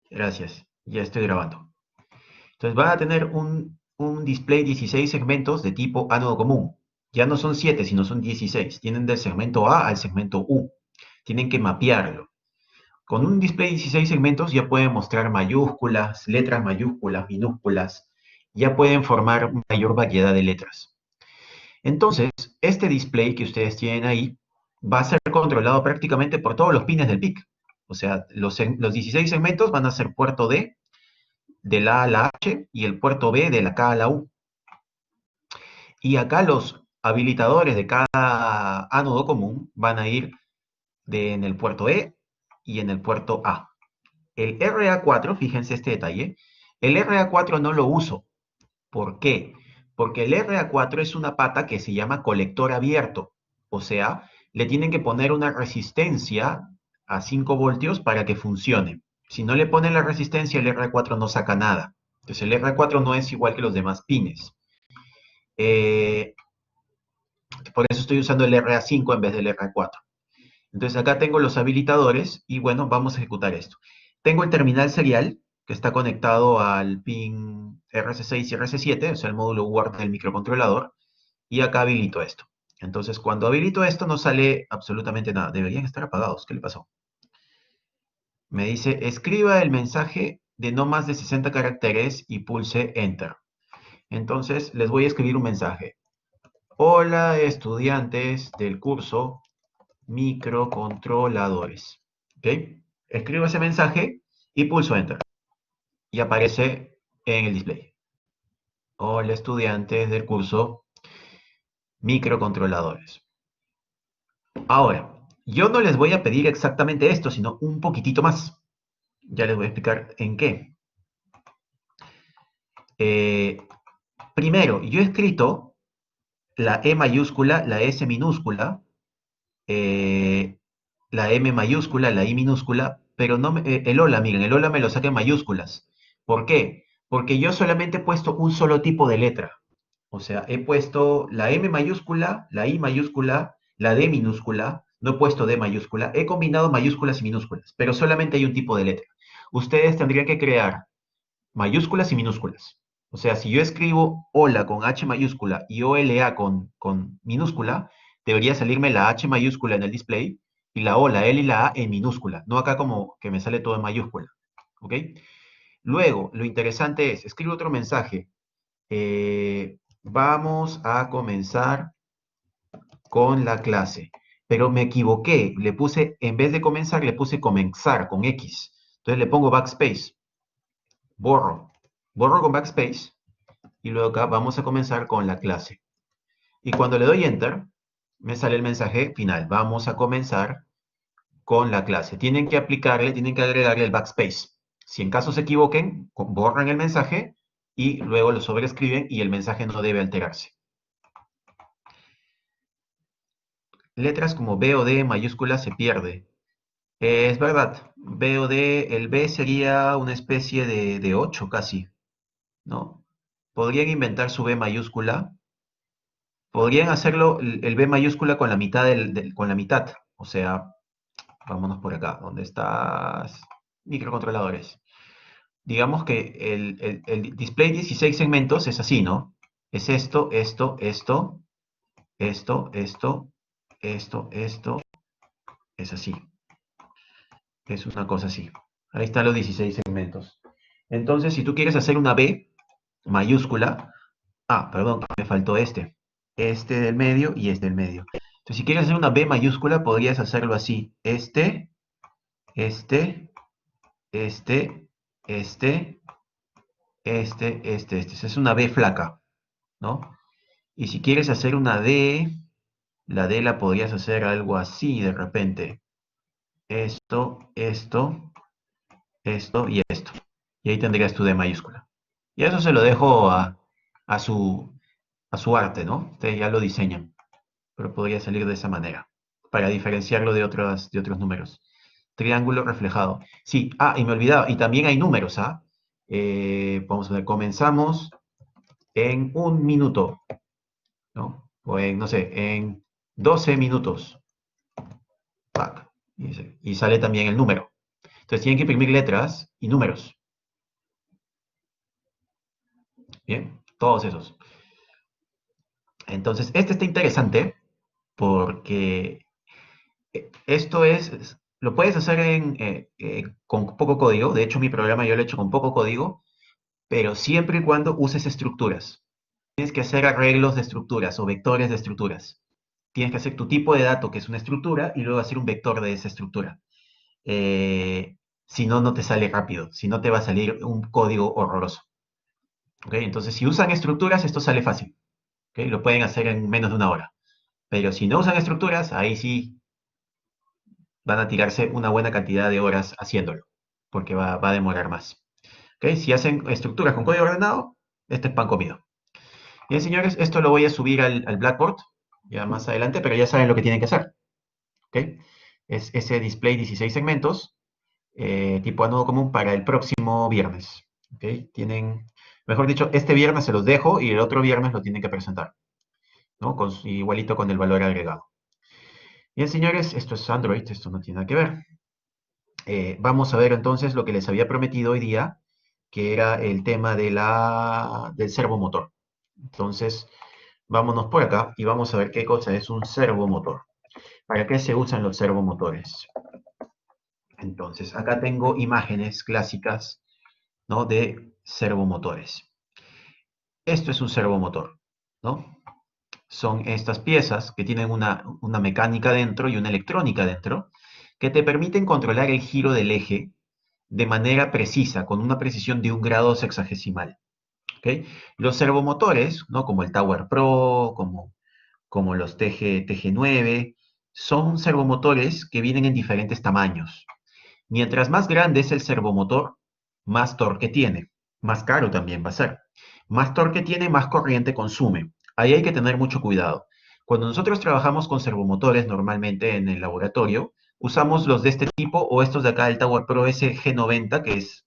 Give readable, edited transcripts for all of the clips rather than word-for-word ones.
Gracias, ya estoy grabando. Entonces van a tener un display 16 segmentos de tipo ánodo común. Ya no son 7, sino son 16. Tienen del segmento A al segmento U. Tienen que mapearlo. Con un display 16 segmentos ya pueden mostrar mayúsculas, letras mayúsculas, minúsculas. Ya pueden formar mayor variedad de letras. Entonces, este display que ustedes tienen ahí va a ser controlado prácticamente por todos los pines del PIC. O sea, los 16 segmentos van a ser puerto D, de la A a la H, y el puerto B de la K a la U. Y acá los habilitadores de cada ánodo común van a ir en el puerto E y en el puerto A. El RA4, fíjense este detalle, el RA4 no lo uso. ¿Por qué? Porque el RA4 es una pata que se llama colector abierto. O sea, le tienen que poner una resistencia a 5 voltios para que funcione. Si no le ponen la resistencia, el RA4 no saca nada. Entonces el RA4 no es igual que los demás pines. Eh, por eso estoy usando el RA5 en vez del RA4. Entonces acá tengo los habilitadores y bueno, vamos a ejecutar esto. Tengo el terminal serial que está conectado al pin RC6 y RC7, o sea, el módulo UART del microcontrolador, y acá habilito esto. Entonces cuando habilito esto no sale absolutamente nada. Deberían estar apagados. ¿Qué le pasó? Me dice, escriba el mensaje de no más de 60 caracteres y pulse Enter. Entonces les voy a escribir un mensaje. Hola estudiantes del curso microcontroladores. ¿Ok? Escribo ese mensaje y pulso Enter. Y aparece en el display. Hola estudiantes del curso microcontroladores. Ahora, yo no les voy a pedir exactamente esto, sino un poquitito más. Ya les voy a explicar en qué. Eh, Primero, yo he escrito la E mayúscula, la S minúscula, eh, la M mayúscula, la I minúscula, pero no el hola, miren, el hola me lo saca en mayúsculas. ¿Por qué? Porque yo solamente he puesto un solo tipo de letra. O sea, he puesto la M mayúscula, la I mayúscula, la D minúscula, no he puesto D mayúscula, he combinado mayúsculas y minúsculas, pero solamente hay un tipo de letra. Ustedes tendrían que crear mayúsculas y minúsculas. O sea, si yo escribo hola con H mayúscula y OLA con minúscula, debería salirme la H mayúscula en el display y la O, la L y la A en minúscula, no acá como que me sale todo en mayúscula. ¿Ok? Luego, lo interesante es, escribo otro mensaje. Vamos a comenzar con la clase. Pero me equivoqué, le puse, en vez de comenzar, le puse comenzar con X. Entonces le pongo backspace, borro, borro con backspace y luego acá vamos a comenzar con la clase. Y cuando le doy enter, me sale el mensaje final. Vamos a comenzar con la clase. Tienen que aplicarle, tienen que agregarle el backspace. Si en caso se equivoquen, borran el mensaje y luego lo sobreescriben y el mensaje no debe alterarse. Letras como B o D mayúscula se pierde. Es verdad, B o D, el B sería una especie de 8 casi, ¿no? Podrían inventar su B mayúscula. Podrían hacerlo el B mayúscula con la mitad con la mitad. O sea, vámonos por acá. ¿Dónde estás? Microcontroladores. Digamos que el display 16 segmentos es así, ¿no? Es esto, esto, esto, esto, esto, esto. Es así. Es una cosa así. Ahí están los 16 segmentos. Entonces, si tú quieres hacer una B mayúscula, perdón, me faltó este. Este del medio y este del medio. Entonces, si quieres hacer una B mayúscula, podrías hacerlo así. Este, este, este, este. Esa es una B flaca, ¿no? Y si quieres hacer una D, la D la podrías hacer algo así de repente. Esto y esto. Y ahí tendrías tu D mayúscula. Y eso se lo dejo a su, a su arte, ¿no? Ustedes ya lo diseñan. Pero podría salir de esa manera, para diferenciarlo de otros números. Triángulo reflejado. Sí, y me olvidaba, y también hay números, ¿ah? Vamos a ver, comenzamos en 1 minuto, ¿no? O en, no sé, en 12 minutos. Pac, y sale también el número. Entonces tienen que imprimir letras y números. Bien, todos esos. Entonces, este está interesante porque esto lo puedes hacer con poco código. De hecho, mi programa yo lo he hecho con poco código, pero siempre y cuando uses estructuras. Tienes que hacer arreglos de estructuras o vectores de estructuras. Tienes que hacer tu tipo de dato, que es una estructura, y luego hacer un vector de esa estructura. Eh, si no, no te sale rápido. Si no, te va a salir un código horroroso. ¿Ok? Entonces, si usan estructuras, esto sale fácil. ¿Ok? Lo pueden hacer en menos de una hora. Pero si no usan estructuras, ahí sí van a tirarse una buena cantidad de horas haciéndolo, porque va a demorar más. ¿Ok? Si hacen estructuras con código ordenado, este es pan comido. Bien, señores, esto lo voy a subir al Blackboard ya más adelante, pero ya saben lo que tienen que hacer. ¿Ok? Es ese display 16 segmentos, tipo a nodo común para el próximo viernes. ¿Ok? Mejor dicho, este viernes se los dejo y el otro viernes lo tienen que presentar, ¿no? Igualito con el valor agregado. Bien, señores, esto es Android, esto no tiene nada que ver. Vamos a ver entonces lo que les había prometido hoy día, que era el tema del servomotor. Entonces, vámonos por acá y vamos a ver qué cosa es un servomotor. ¿Para qué se usan los servomotores? Entonces, acá tengo imágenes clásicas, ¿no? De servomotores. Esto es un servomotor, ¿no? Son estas piezas que tienen una mecánica dentro y una electrónica dentro, que te permiten controlar el giro del eje de manera precisa, con una precisión de 1 grado sexagesimal. ¿Ok? Los servomotores, ¿no? Como el Tower Pro, como los TG9, son servomotores que vienen en diferentes tamaños. Mientras más grande es el servomotor, más torque tiene. Más caro también va a ser. Más torque tiene, más corriente consume. Ahí hay que tener mucho cuidado. Cuando nosotros trabajamos con servomotores normalmente en el laboratorio, usamos los de este tipo o estos de acá, el Tower Pro SG90, que es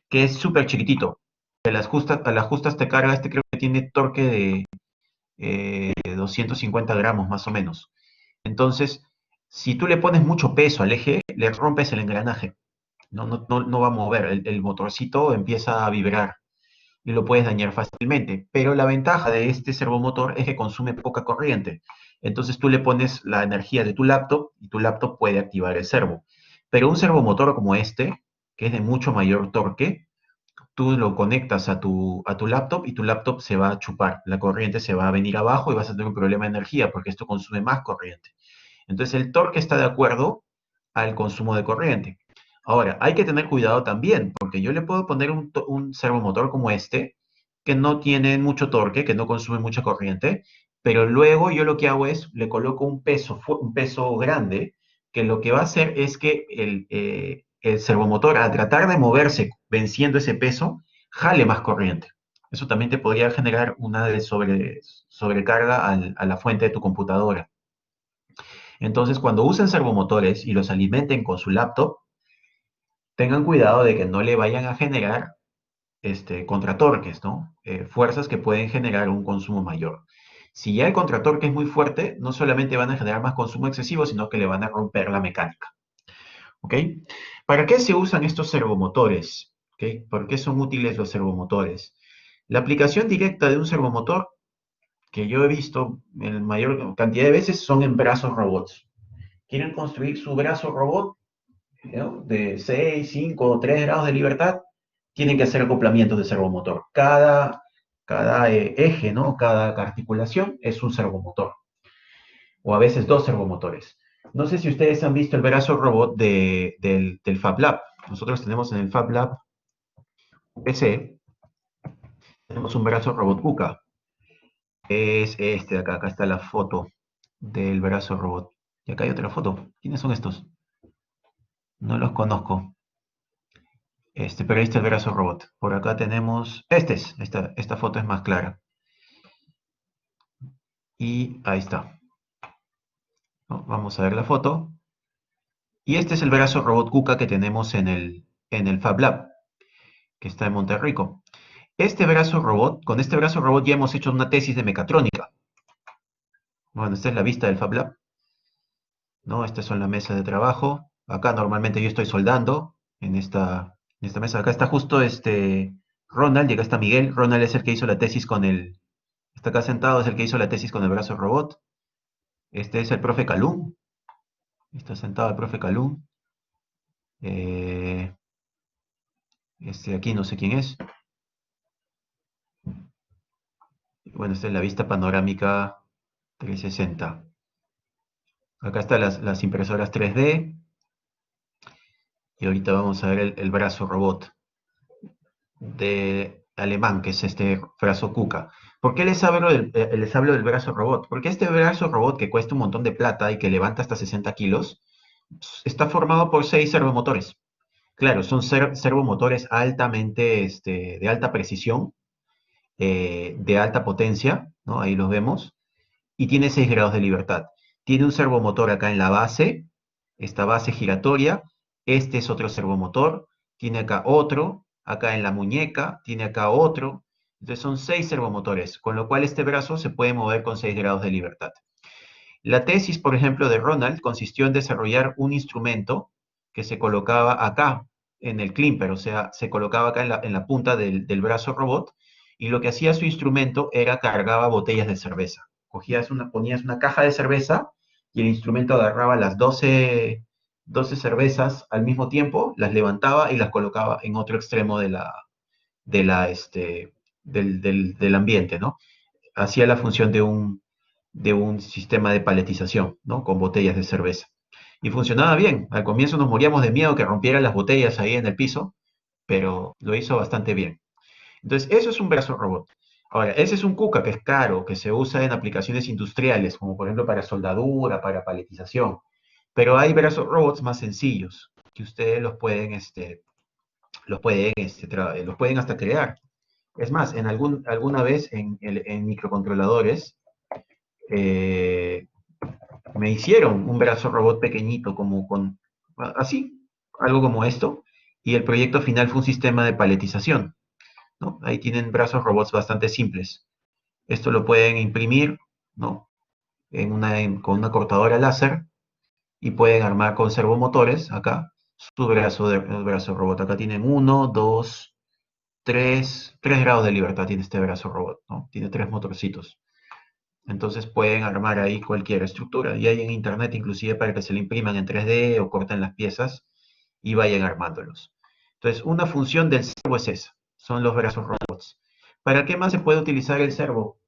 que es súper chiquitito. Al ajustas te carga, creo que tiene torque de 250 gramos más o menos. Entonces, si tú le pones mucho peso al eje, le rompes el engranaje. No va a mover, el motorcito empieza a vibrar y lo puedes dañar fácilmente. Pero la ventaja de este servomotor es que consume poca corriente. Entonces tú le pones la energía de tu laptop y tu laptop puede activar el servo. Pero un servomotor como este, que es de mucho mayor torque, tú lo conectas a tu laptop y tu laptop se va a chupar. La corriente se va a venir abajo y vas a tener un problema de energía porque esto consume más corriente. Entonces el torque está de acuerdo al consumo de corriente. Ahora, hay que tener cuidado también, porque yo le puedo poner un servomotor como este, que no tiene mucho torque, que no consume mucha corriente, pero luego yo lo que hago es, le coloco un peso grande, que lo que va a hacer es que el servomotor, al tratar de moverse venciendo ese peso, jale más corriente. Eso también te podría generar una sobrecarga a la fuente de tu computadora. Entonces, cuando usen servomotores y los alimenten con su laptop, tengan cuidado de que no le vayan a generar contratorques, ¿no? Fuerzas que pueden generar un consumo mayor. Si ya el contratorque es muy fuerte, no solamente van a generar más consumo excesivo, sino que le van a romper la mecánica. ¿Ok? ¿Para qué se usan estos servomotores? ¿Ok? ¿Por qué son útiles los servomotores? La aplicación directa de un servomotor que yo he visto en mayor cantidad de veces son en brazos robots. Quieren construir su brazo robot, ¿no? De 6, 5 o 3 grados de libertad, tienen que hacer acoplamientos de servomotor. Cada eje, ¿no? Cada articulación es un servomotor. O a veces dos servomotores. No sé si ustedes han visto el brazo robot del Fab Lab. Nosotros tenemos en el Fab Lab PC, tenemos un brazo robot KUKA. Es este de acá. Acá está la foto del brazo robot. Y acá hay otra foto. ¿Quiénes son estos? No los conozco. Pero ahí está el brazo robot. Por acá tenemos. Esta foto es más clara. Y ahí está. ¿No? Vamos a ver la foto. Y este es el brazo robot KUKA que tenemos en el Fab Lab, que está en Monterrico. Con este brazo robot ya hemos hecho una tesis de mecatrónica. Bueno, esta es la vista del Fab Lab, ¿no? Estas son la mesa de trabajo. Acá normalmente yo estoy soldando en esta mesa. Acá está justo Ronald y acá está Miguel. Ronald es el que hizo la tesis está acá sentado, es el que hizo la tesis con el brazo robot. Este es el profe Calum. Está sentado el profe Calum. Eh, aquí no sé quién es. Bueno, esta es la vista panorámica 360. Acá están las impresoras 3D. Y ahorita vamos a ver el brazo robot de alemán, que es este brazo KUKA. ¿Por qué les hablo del brazo robot? Porque este brazo robot que cuesta un montón de plata y que levanta hasta 60 kilos, está formado por 6 servomotores. Claro, son servomotores altamente, de alta precisión, de alta potencia, ¿no? Ahí los vemos, y tiene 6 grados de libertad. Tiene un servomotor acá en la base, esta base giratoria, este es otro servomotor, tiene acá otro, acá en la muñeca, tiene acá otro, entonces son 6 servomotores, con lo cual este brazo se puede mover con 6 grados de libertad. La tesis, por ejemplo, de Ronald consistió en desarrollar un instrumento que se colocaba acá en el climper, o sea, se colocaba acá en la punta del brazo robot, y lo que hacía su instrumento era cargaba botellas de cerveza. Ponías una caja de cerveza y el instrumento agarraba las 12 cervezas al mismo tiempo, las levantaba y las colocaba en otro extremo de la, este, del ambiente, ¿no? Hacía la función de un sistema de paletización, ¿no? Con botellas de cerveza. Y funcionaba bien. Al comienzo nos moríamos de miedo que rompiera las botellas ahí en el piso, pero lo hizo bastante bien. Entonces, eso es un brazo robot. Ahora, ese es un KUKA que es caro, que se usa en aplicaciones industriales, como por ejemplo para soldadura, para paletización. Pero hay brazos robots más sencillos, que ustedes los pueden hasta crear. Es más, alguna vez en microcontroladores, eh, me hicieron un brazo robot pequeñito, así, algo como esto, y el proyecto final fue un sistema de paletización, ¿no? Ahí tienen brazos robots bastante simples. Esto lo pueden imprimir, ¿no? Con una cortadora láser y pueden armar con servomotores, acá, el brazo robot. Acá tienen uno, dos, tres grados de libertad tiene este brazo robot, ¿no? Tiene 3 motorcitos. Entonces pueden armar ahí cualquier estructura. Y hay en internet inclusive para que se le impriman en 3D o corten las piezas y vayan armándolos. Entonces, una función del servo es esa, son los brazos robots. ¿Para qué más se puede utilizar el servo?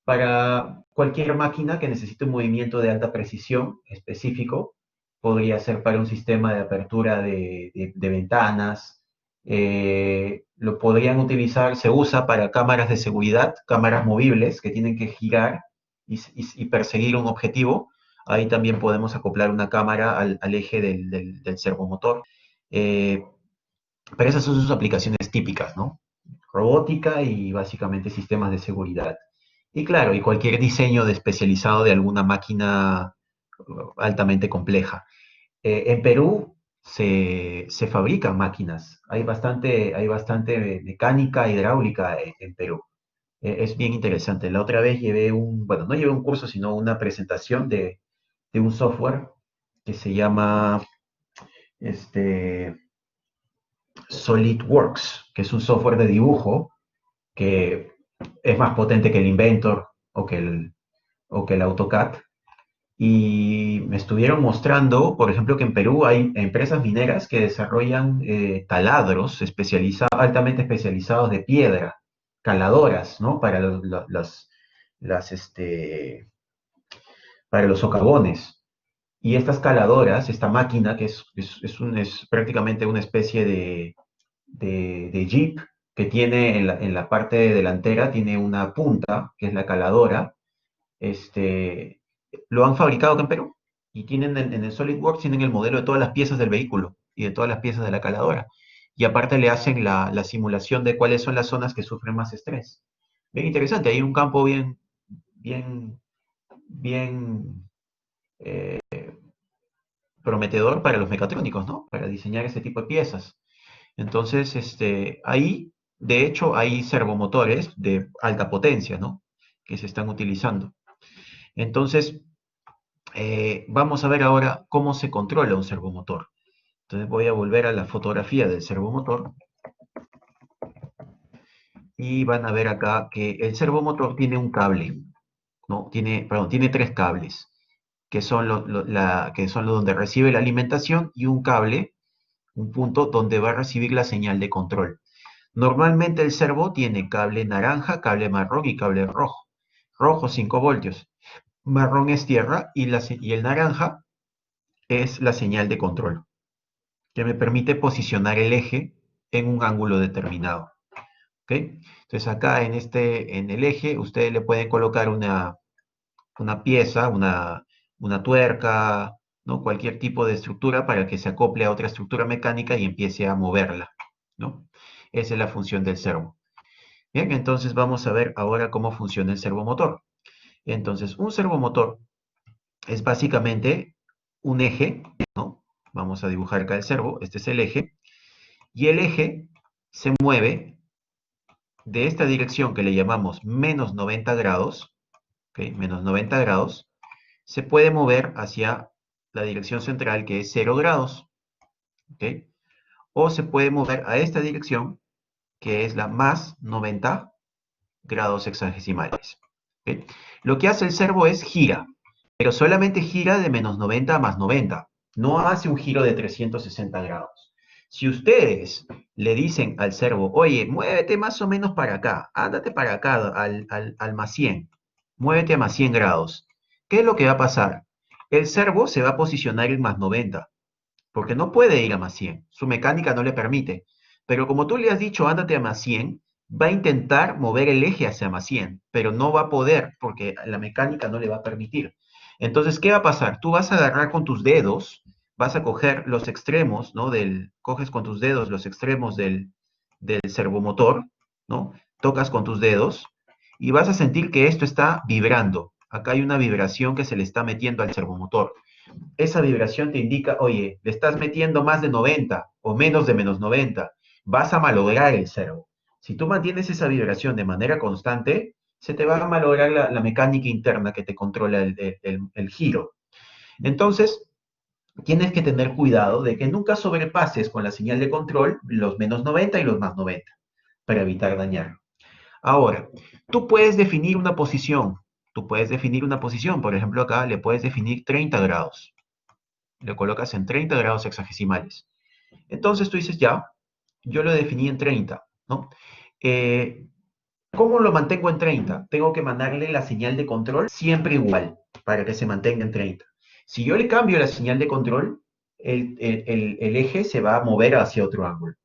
Para cualquier máquina que necesite un movimiento de alta precisión específico, podría ser para un sistema de apertura de ventanas, lo podrían utilizar, se usa para cámaras de seguridad, cámaras movibles que tienen que girar y perseguir un objetivo. Ahí también podemos acoplar una cámara al eje del servomotor. Eh, pero esas son sus aplicaciones típicas, ¿no? Robótica y básicamente sistemas de seguridad. Y claro, y cualquier diseño especializado de alguna máquina altamente compleja. En Perú se fabrican máquinas, hay bastante mecánica hidráulica en Perú. Es bien interesante. La otra vez bueno, no llevé un curso, sino una presentación de un software que se llama este, SolidWorks, que es un software de dibujo que es más potente que el Inventor o que el AutoCAD. Y me estuvieron mostrando, por ejemplo, que en Perú hay empresas mineras que desarrollan taladros altamente especializados de piedra, caladoras, ¿no? Las, este, para los socavones. Y estas caladoras, esta máquina, que es prácticamente una especie de Jeep, que tiene en la parte delantera, tiene una punta, que es la caladora, este, lo han fabricado acá en Perú. Y tienen en el SolidWorks tienen el modelo de todas las piezas del vehículo y de todas las piezas de la caladora. Y aparte le hacen la simulación de cuáles son las zonas que sufren más estrés. Bien interesante, hay un campo bien, bien, bien eh, prometedor para los mecatrónicos, ¿no? Para diseñar ese tipo de piezas. Entonces, ahí, de hecho, hay servomotores de alta potencia, ¿no? Que se están utilizando. Entonces, vamos a ver ahora cómo se controla un servomotor. Entonces voy a volver a la fotografía del servomotor y van a ver acá que el servomotor tiene un cable, ¿no? Tiene tres cables, que son que son los donde recibe la alimentación y un cable, un punto donde va a recibir la señal de control. Normalmente el servo tiene cable naranja, cable marrón y cable rojo. Rojo 5 voltios, marrón es tierra y el naranja es la señal de control, que me permite posicionar el eje en un ángulo determinado. ¿Ok? Entonces acá en el eje ustedes le pueden colocar una pieza, una tuerca, ¿no? Cualquier tipo de estructura para que se acople a otra estructura mecánica y empiece a moverla, ¿no? Esa es la función del servo. Bien, entonces vamos a ver ahora cómo funciona el servomotor. Entonces, un servomotor es básicamente un eje, ¿no? Vamos a dibujar acá el servo, este es el eje, y el eje se mueve de esta dirección que le llamamos menos 90 grados, ¿ok? Menos 90 grados, se puede mover hacia la dirección central que es 0 grados, ¿ok? O se puede mover a esta dirección que es la más 90 grados hexagesimales. ¿Ok? Lo que hace el servo es gira, pero solamente gira de menos 90 a más 90. No hace un giro de 360 grados. Si ustedes le dicen al servo, oye, muévete más o menos para acá, ándate para acá al más 100, muévete a más 100 grados, ¿qué es lo que va a pasar? El servo se va a posicionar en más 90, porque no puede ir a más 100, su mecánica no le permite. Pero como tú le has dicho, ándate a más 100, va a intentar mover el eje hacia más 100, pero no va a poder porque la mecánica no le va a permitir. Entonces, ¿qué va a pasar? Tú vas a agarrar con tus dedos, vas a coger los extremos, ¿no? Coges con tus dedos los extremos del servomotor, ¿no? Tocas con tus dedos y vas a sentir que esto está vibrando. Acá hay una vibración que se le está metiendo al servomotor. Esa vibración te indica, oye, le estás metiendo más de 90 o menos de menos 90, vas a malograr el servo. Si tú mantienes esa vibración de manera constante, se te va a malograr la mecánica interna que te controla el giro. Entonces, tienes que tener cuidado de que nunca sobrepases con la señal de control los menos 90 y los más 90 para evitar dañar. Ahora, tú puedes definir una posición. Tú puedes definir una posición, por ejemplo, acá le puedes definir 30 grados. Lo colocas en 30 grados hexagesimales. Entonces tú dices, ya, yo lo definí en 30, ¿no? Eh, ¿Cómo lo mantengo en 30? Tengo que mandarle la señal de control siempre igual, para que se mantenga en 30. Si yo le cambio la señal de control, el eje se va a mover hacia otro ángulo.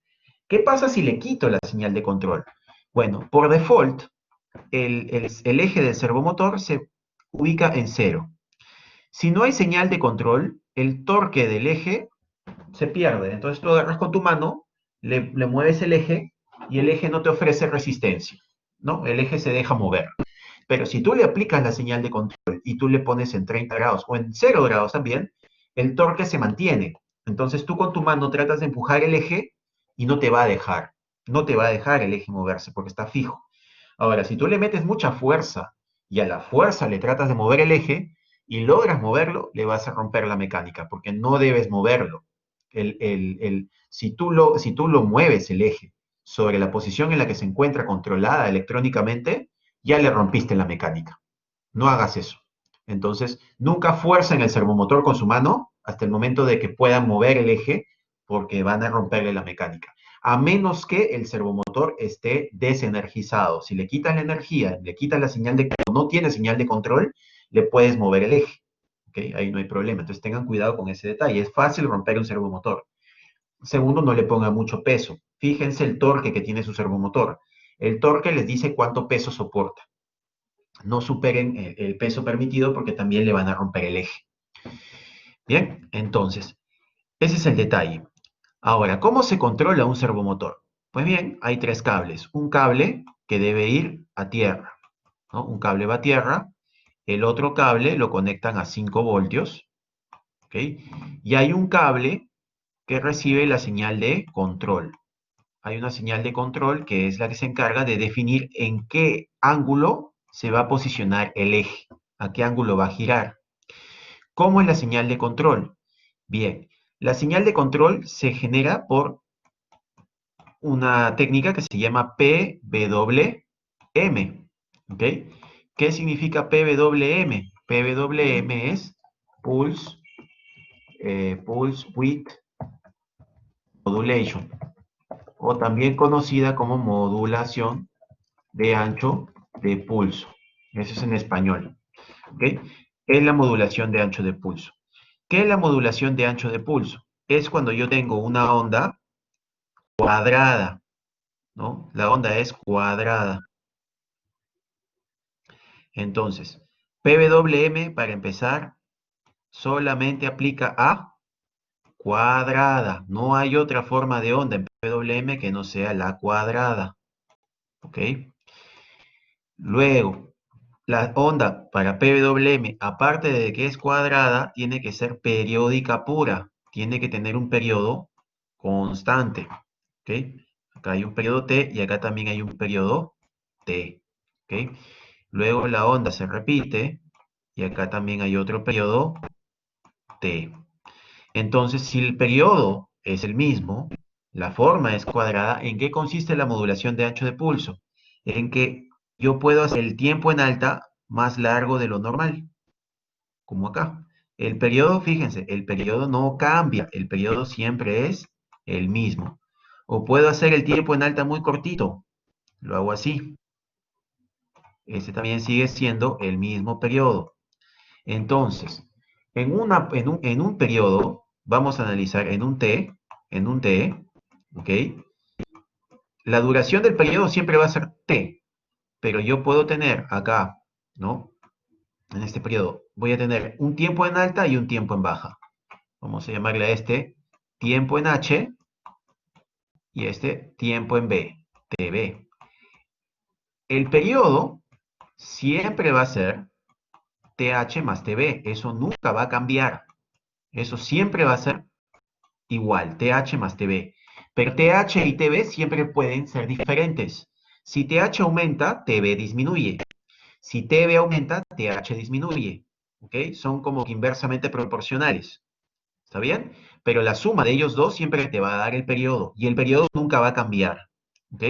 ¿Qué pasa si le quito la señal de control? Bueno, por default, el eje del servomotor se ubica en 0. Si no hay señal de control, el torque del eje se pierde. Entonces tú agarras con tu mano, le mueves el eje y el eje no te ofrece resistencia, ¿no? El eje se deja mover. Pero si tú le aplicas la señal de control y tú le pones en 30 grados o en 0 grados también, el torque se mantiene. Entonces tú con tu mano tratas de empujar el eje y no te va a dejar. No te va a dejar el eje moverse porque está fijo. Ahora, si tú le metes mucha fuerza y a la fuerza le tratas de mover el eje y logras moverlo, le vas a romper la mecánica porque no debes moverlo. Si tú lo mueves el eje sobre la posición en la que se encuentra controlada electrónicamente, ya le rompiste la mecánica. No hagas eso. Entonces, nunca fuercen el servomotor con su mano hasta el momento de que puedan mover el eje porque van a romperle la mecánica. A menos que el servomotor esté desenergizado. Si le quitan la energía, le quitan la señal de control, no tiene señal de control, le puedes mover el eje. ¿Okay? Ahí no hay problema. Entonces tengan cuidado con ese detalle. Es fácil romper un servomotor. Segundo, no le ponga mucho peso. Fíjense el torque que tiene su servomotor. El torque les dice cuánto peso soporta. No superen el peso permitido porque también le van a romper el eje. Bien, entonces, ese es el detalle. Ahora, ¿cómo se controla un servomotor? Pues bien, hay tres cables. Un cable que debe ir a tierra, ¿no? Un cable va a tierra, el otro cable lo conectan a 5 voltios, ¿ok? Y hay un cable que recibe la señal de control. Hay una señal de control que es la que se encarga de definir en qué ángulo se va a posicionar el eje, a qué ángulo va a girar. ¿Cómo es la señal de control? Bien, La señal de control se genera por una técnica que se llama PWM. ¿Ok? ¿Qué significa PWM? PWM es Pulse, Pulse Width Modulation, o también conocida como modulación de ancho de pulso. Eso es en español. ¿Ok? Es la modulación de ancho de pulso. ¿Qué es la modulación de ancho de pulso? Es cuando yo tengo una onda cuadrada, ¿no? La onda es cuadrada. Entonces, PWM, para empezar, solamente aplica a cuadrada. No hay otra forma de onda en PWM que no sea la cuadrada. ¿Ok? Luego, la onda para PWM, aparte de que es cuadrada, tiene que ser periódica pura. Tiene que tener un periodo constante. ¿Ok? Acá hay un periodo T y acá también hay un periodo T. ¿Ok? Luego la onda se repite y acá también hay otro periodo T. Entonces, si el periodo es el mismo, la forma es cuadrada, ¿en qué consiste la modulación de ancho de pulso? En que yo puedo hacer el tiempo en alta más largo de lo normal, como acá. El periodo, fíjense, el periodo no cambia, el periodo siempre es el mismo. O puedo hacer el tiempo en alta muy cortito, lo hago así. Este también sigue siendo el mismo periodo. Entonces, en un periodo, vamos a analizar en un T, ¿ok? La duración del periodo siempre va a ser T, pero yo puedo tener acá, ¿no? En este periodo, voy a tener un tiempo en alta y un tiempo en baja. Vamos a llamarle a este tiempo en H y este tiempo en B, TB. El periodo siempre va a ser TH más TB, eso nunca va a cambiar. Eso siempre va a ser igual, TH más TB. Pero TH y TB siempre pueden ser diferentes. Si TH aumenta, TB disminuye. Si TB aumenta, TH disminuye. ¿Ok? Son como que inversamente proporcionales. ¿Está bien? Pero la suma de ellos dos siempre te va a dar el periodo. Y el periodo nunca va a cambiar. ¿Ok?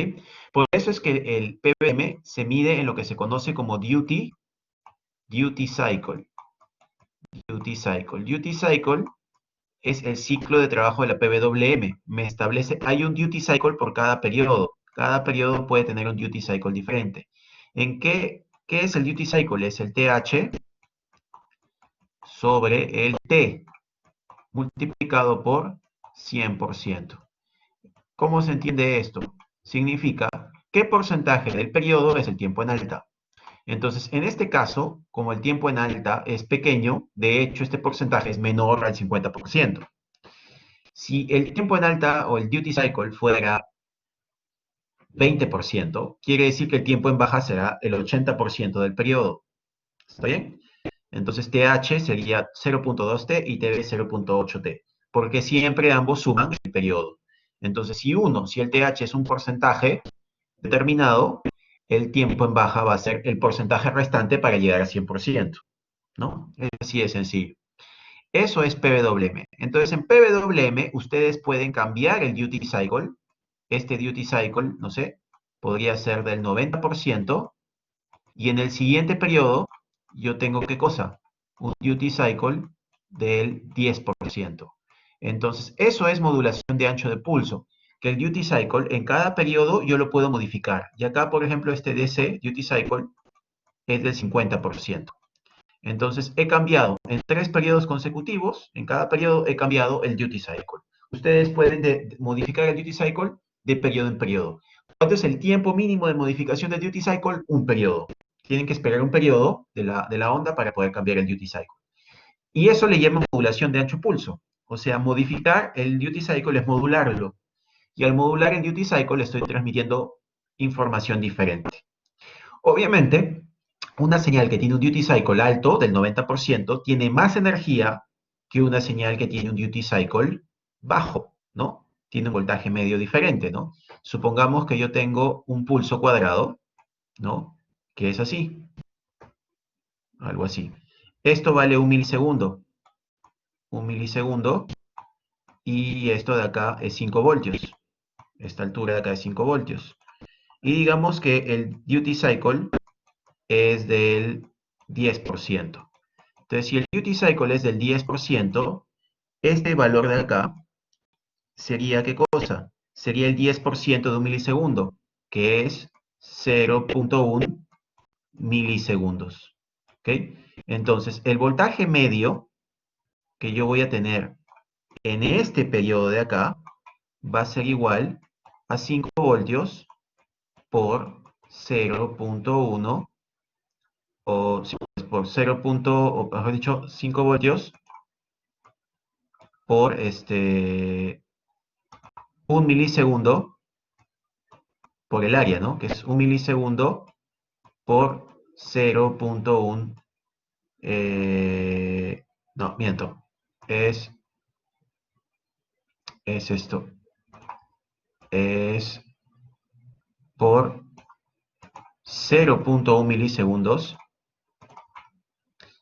Por eso es que el PWM se mide en lo que se conoce como duty cycle. Duty cycle. Duty cycle es el ciclo de trabajo de la PWM. Me establece, hay un duty cycle por cada periodo. Cada periodo puede tener un duty cycle diferente. ¿Qué es el duty cycle? Es el TH sobre el T multiplicado por 100%. ¿Cómo se entiende esto? Significa qué porcentaje del periodo es el tiempo en alta. Entonces, en este caso, como el tiempo en alta es pequeño, de hecho este porcentaje es menor al 50%. Si el tiempo en alta o el duty cycle fuera 20%, quiere decir que el tiempo en baja será el 80% del periodo. ¿Está bien? Entonces TH sería 0.2T y TB 0.8T, porque siempre ambos suman el periodo. Entonces, si el TH es un porcentaje determinado, el tiempo en baja va a ser el porcentaje restante para llegar a 100%, ¿no? Así de sencillo. Eso es PWM. Entonces, en PWM ustedes pueden cambiar el duty cycle. Este duty cycle, no sé, podría ser del 90%, y en el siguiente periodo yo tengo, ¿qué cosa? Un duty cycle del 10%. Entonces, eso es modulación de ancho de pulso, que el duty cycle en cada periodo yo lo puedo modificar. Y acá, por ejemplo, este DC, duty cycle, es del 50%. Entonces, he cambiado en 3 periodos consecutivos, en cada periodo he cambiado el duty cycle. Ustedes pueden modificar el duty cycle de periodo en periodo. ¿Cuánto es el tiempo mínimo de modificación del duty cycle? Un periodo. Tienen que esperar un periodo de la onda para poder cambiar el duty cycle. Y eso le llama modulación de ancho pulso. O sea, modificar el duty cycle es modularlo. Y al modular el duty cycle le estoy transmitiendo información diferente. Obviamente, una señal que tiene un duty cycle alto, del 90%, tiene más energía que una señal que tiene un duty cycle bajo, ¿no? Tiene un voltaje medio diferente, ¿no? Supongamos que yo tengo un pulso cuadrado, ¿no? Que es así, algo así. Esto vale un milisegundo. Un milisegundo y esto de acá es 5 voltios. Esta altura de acá es 5 voltios. Y digamos que el duty cycle es del 10%. Entonces, si el duty cycle es del 10%, este valor de acá sería, ¿qué cosa? Sería el 10% de un milisegundo, que es 0.1 milisegundos. ¿Ok? Entonces, el voltaje medio que yo voy a tener en este periodo de acá va a ser igual a 5 voltios por 0.1 o sí, pues, por 0. O mejor dicho, 5 voltios por 1 milisegundo por el área, ¿no? Que es 1 milisegundo por 0.1. No, miento. Es esto. Es por 0.1 milisegundos.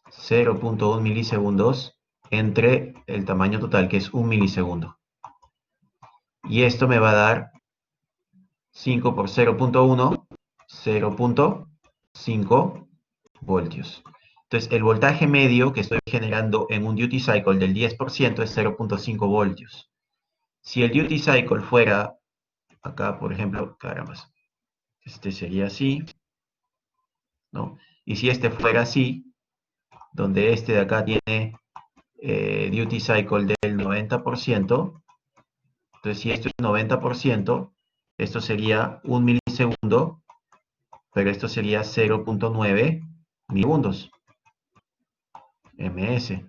0.1 milisegundos entre el tamaño total, que es 1 milisegundo. Y esto me va a dar 5 por 0.1, 0.5 voltios. Entonces, el voltaje medio que estoy generando en un duty cycle del 10% es 0.5 voltios. Si el duty cycle fuera, acá por ejemplo, caramba, este sería así, ¿no? Y si este fuera así, donde este de acá tiene duty cycle del 90%, entonces si esto es 90%, esto sería 1 milisegundo, pero esto sería 0.9 milisegundos, ms.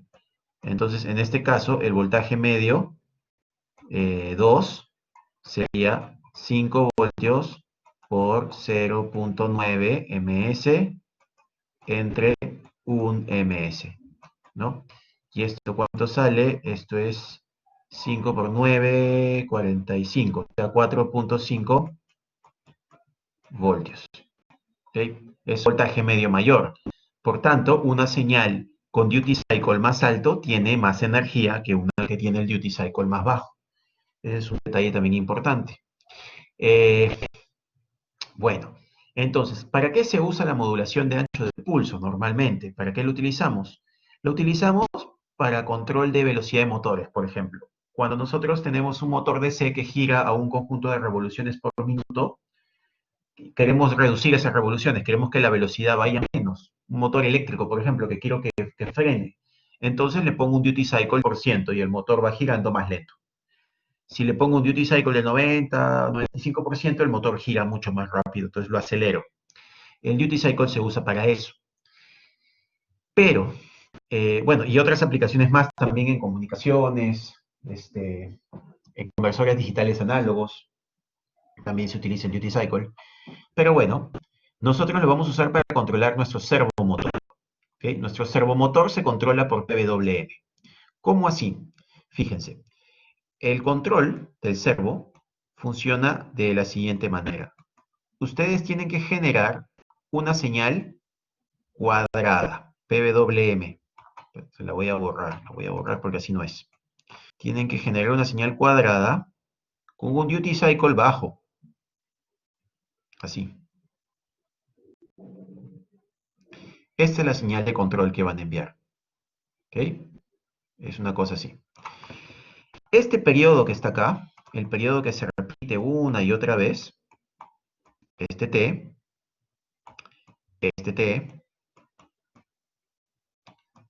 Entonces, en este caso, el voltaje medio 2 sería 5 voltios por 0.9 ms entre 1 ms, ¿no? ¿Y esto cuánto sale? Esto es 5 por 9, 45, o sea, 4.5 voltios. ¿Okay? Es voltaje medio mayor. Por tanto, una señal con duty cycle más alto tiene más energía que una que tiene el duty cycle más bajo. Ese es un detalle también importante. Bueno, entonces, ¿para qué se usa la modulación de ancho de pulso normalmente? ¿Para qué lo utilizamos? Lo utilizamos para control de velocidad de motores, por ejemplo. Cuando nosotros tenemos un motor DC que gira a un conjunto de revoluciones por minuto, queremos reducir esas revoluciones, queremos que la velocidad vaya menos. Un motor eléctrico, por ejemplo, que quiero que frene. Entonces le pongo un duty cycle por ciento y el motor va girando más lento. Si le pongo un duty cycle de 90, 95%, el motor gira mucho más rápido, entonces lo acelero. El duty cycle se usa para eso. Pero, bueno, y otras aplicaciones más también en comunicaciones, en conversores digitales análogos, también se utiliza el duty cycle. Pero bueno, nosotros lo vamos a usar para controlar nuestro servomotor. ¿Okay? Nuestro servomotor se controla por PWM. ¿Cómo así? Fíjense, el control del servo funciona de la siguiente manera. Ustedes tienen que generar una señal cuadrada, PWM. Se la voy a borrar porque así no es. Tienen que generar una señal cuadrada con un duty cycle bajo. Así. Esta es la señal de control que van a enviar. ¿Ok? Es una cosa así. Este periodo que está acá, el periodo que se repite una y otra vez, este T,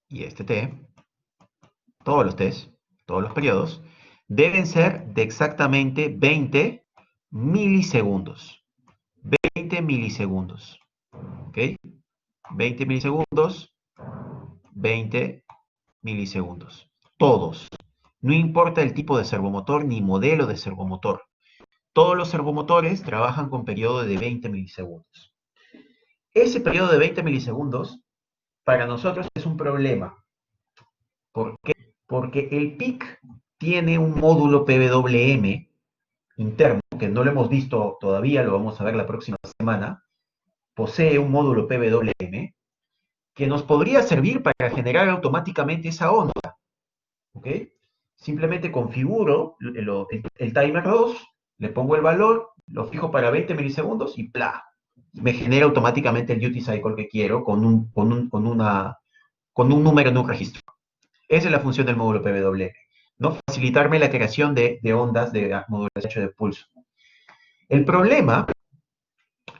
y este T, todos los T's, todos los periodos, deben ser de exactamente 20 milisegundos. 20 milisegundos. ¿Ok? 20 milisegundos, 20 milisegundos. Todos. No importa el tipo de servomotor ni modelo de servomotor. Todos los servomotores trabajan con periodo de 20 milisegundos. Ese periodo de 20 milisegundos para nosotros es un problema. ¿Por qué? Porque el PIC tiene un módulo PWM interno, que no lo hemos visto todavía, lo vamos a ver la próxima semana. Posee un módulo PWM que nos podría servir para generar automáticamente esa onda. ¿Ok? simplemente configuro el timer 2, le pongo el valor, lo fijo para 20 milisegundos y ¡plá! Me genera automáticamente el duty cycle que quiero con un número en un registro. Esa es la función del módulo PWM, ¿no? Facilitarme la creación de ondas de modulación de pulso. El problema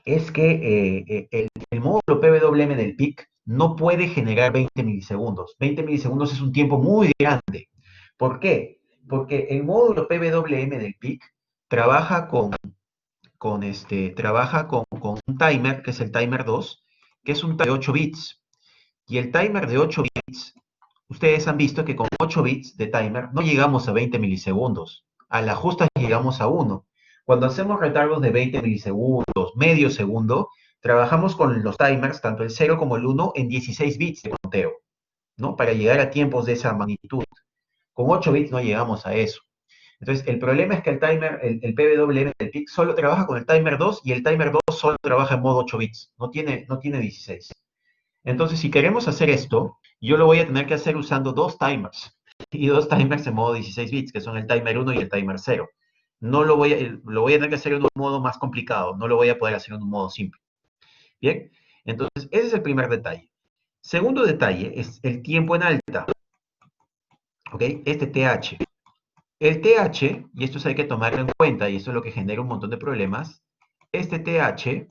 es que el módulo PWM del PIC no puede generar 20 milisegundos. 20 milisegundos es un tiempo muy grande. ¿Por qué? Porque el módulo PWM del PIC trabaja con un timer, que es el timer 2, que es un timer de 8 bits. Y el timer de 8 bits, ustedes han visto que con 8 bits de timer no llegamos a 20 milisegundos. A la justa llegamos a 1. Cuando hacemos retardos de 20 milisegundos, medio segundo, trabajamos con los timers, tanto el 0 como el 1, en 16 bits de conteo, ¿no? Para llegar a tiempos de esa magnitud. Con 8 bits no llegamos a eso. Entonces, el problema es que el timer, el PWM del PIC solo trabaja con el timer 2 y el timer 2 solo trabaja en modo 8 bits, no tiene 16. Entonces, si queremos hacer esto, yo lo voy a tener que hacer usando dos timers. Y dos timers en modo 16 bits, que son el timer 1 y el timer 0. No lo voy a tener que hacer en un modo más complicado, no lo voy a poder hacer en un modo simple. Bien, entonces ese es el primer detalle. Segundo detalle es el tiempo en alta. ¿Ok? Este TH. El TH, y esto hay que tomarlo en cuenta, y esto es lo que genera un montón de problemas, este TH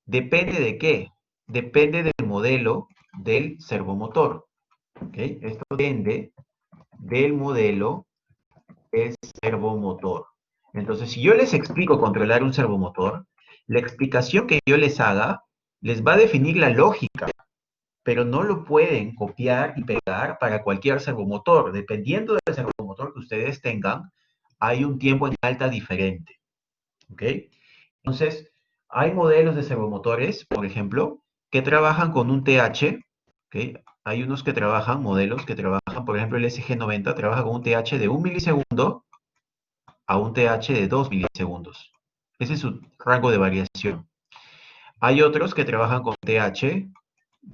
depende de qué? Depende del modelo del servomotor. ¿Okay? Esto depende del modelo del servomotor. Entonces, si yo les explico controlar un servomotor, la explicación que yo les haga les va a definir la lógica, pero no lo pueden copiar y pegar para cualquier servomotor. Dependiendo del servomotor que ustedes tengan, hay un tiempo en alta diferente. ¿Ok? Entonces, hay modelos de servomotores, por ejemplo, que trabajan con un TH, ¿ok? Hay unos que trabajan, modelos que trabajan, por ejemplo, el SG90 trabaja con un TH de 1 milisegundo a un TH de 2 milisegundos. Ese es su rango de variación. Hay otros que trabajan con TH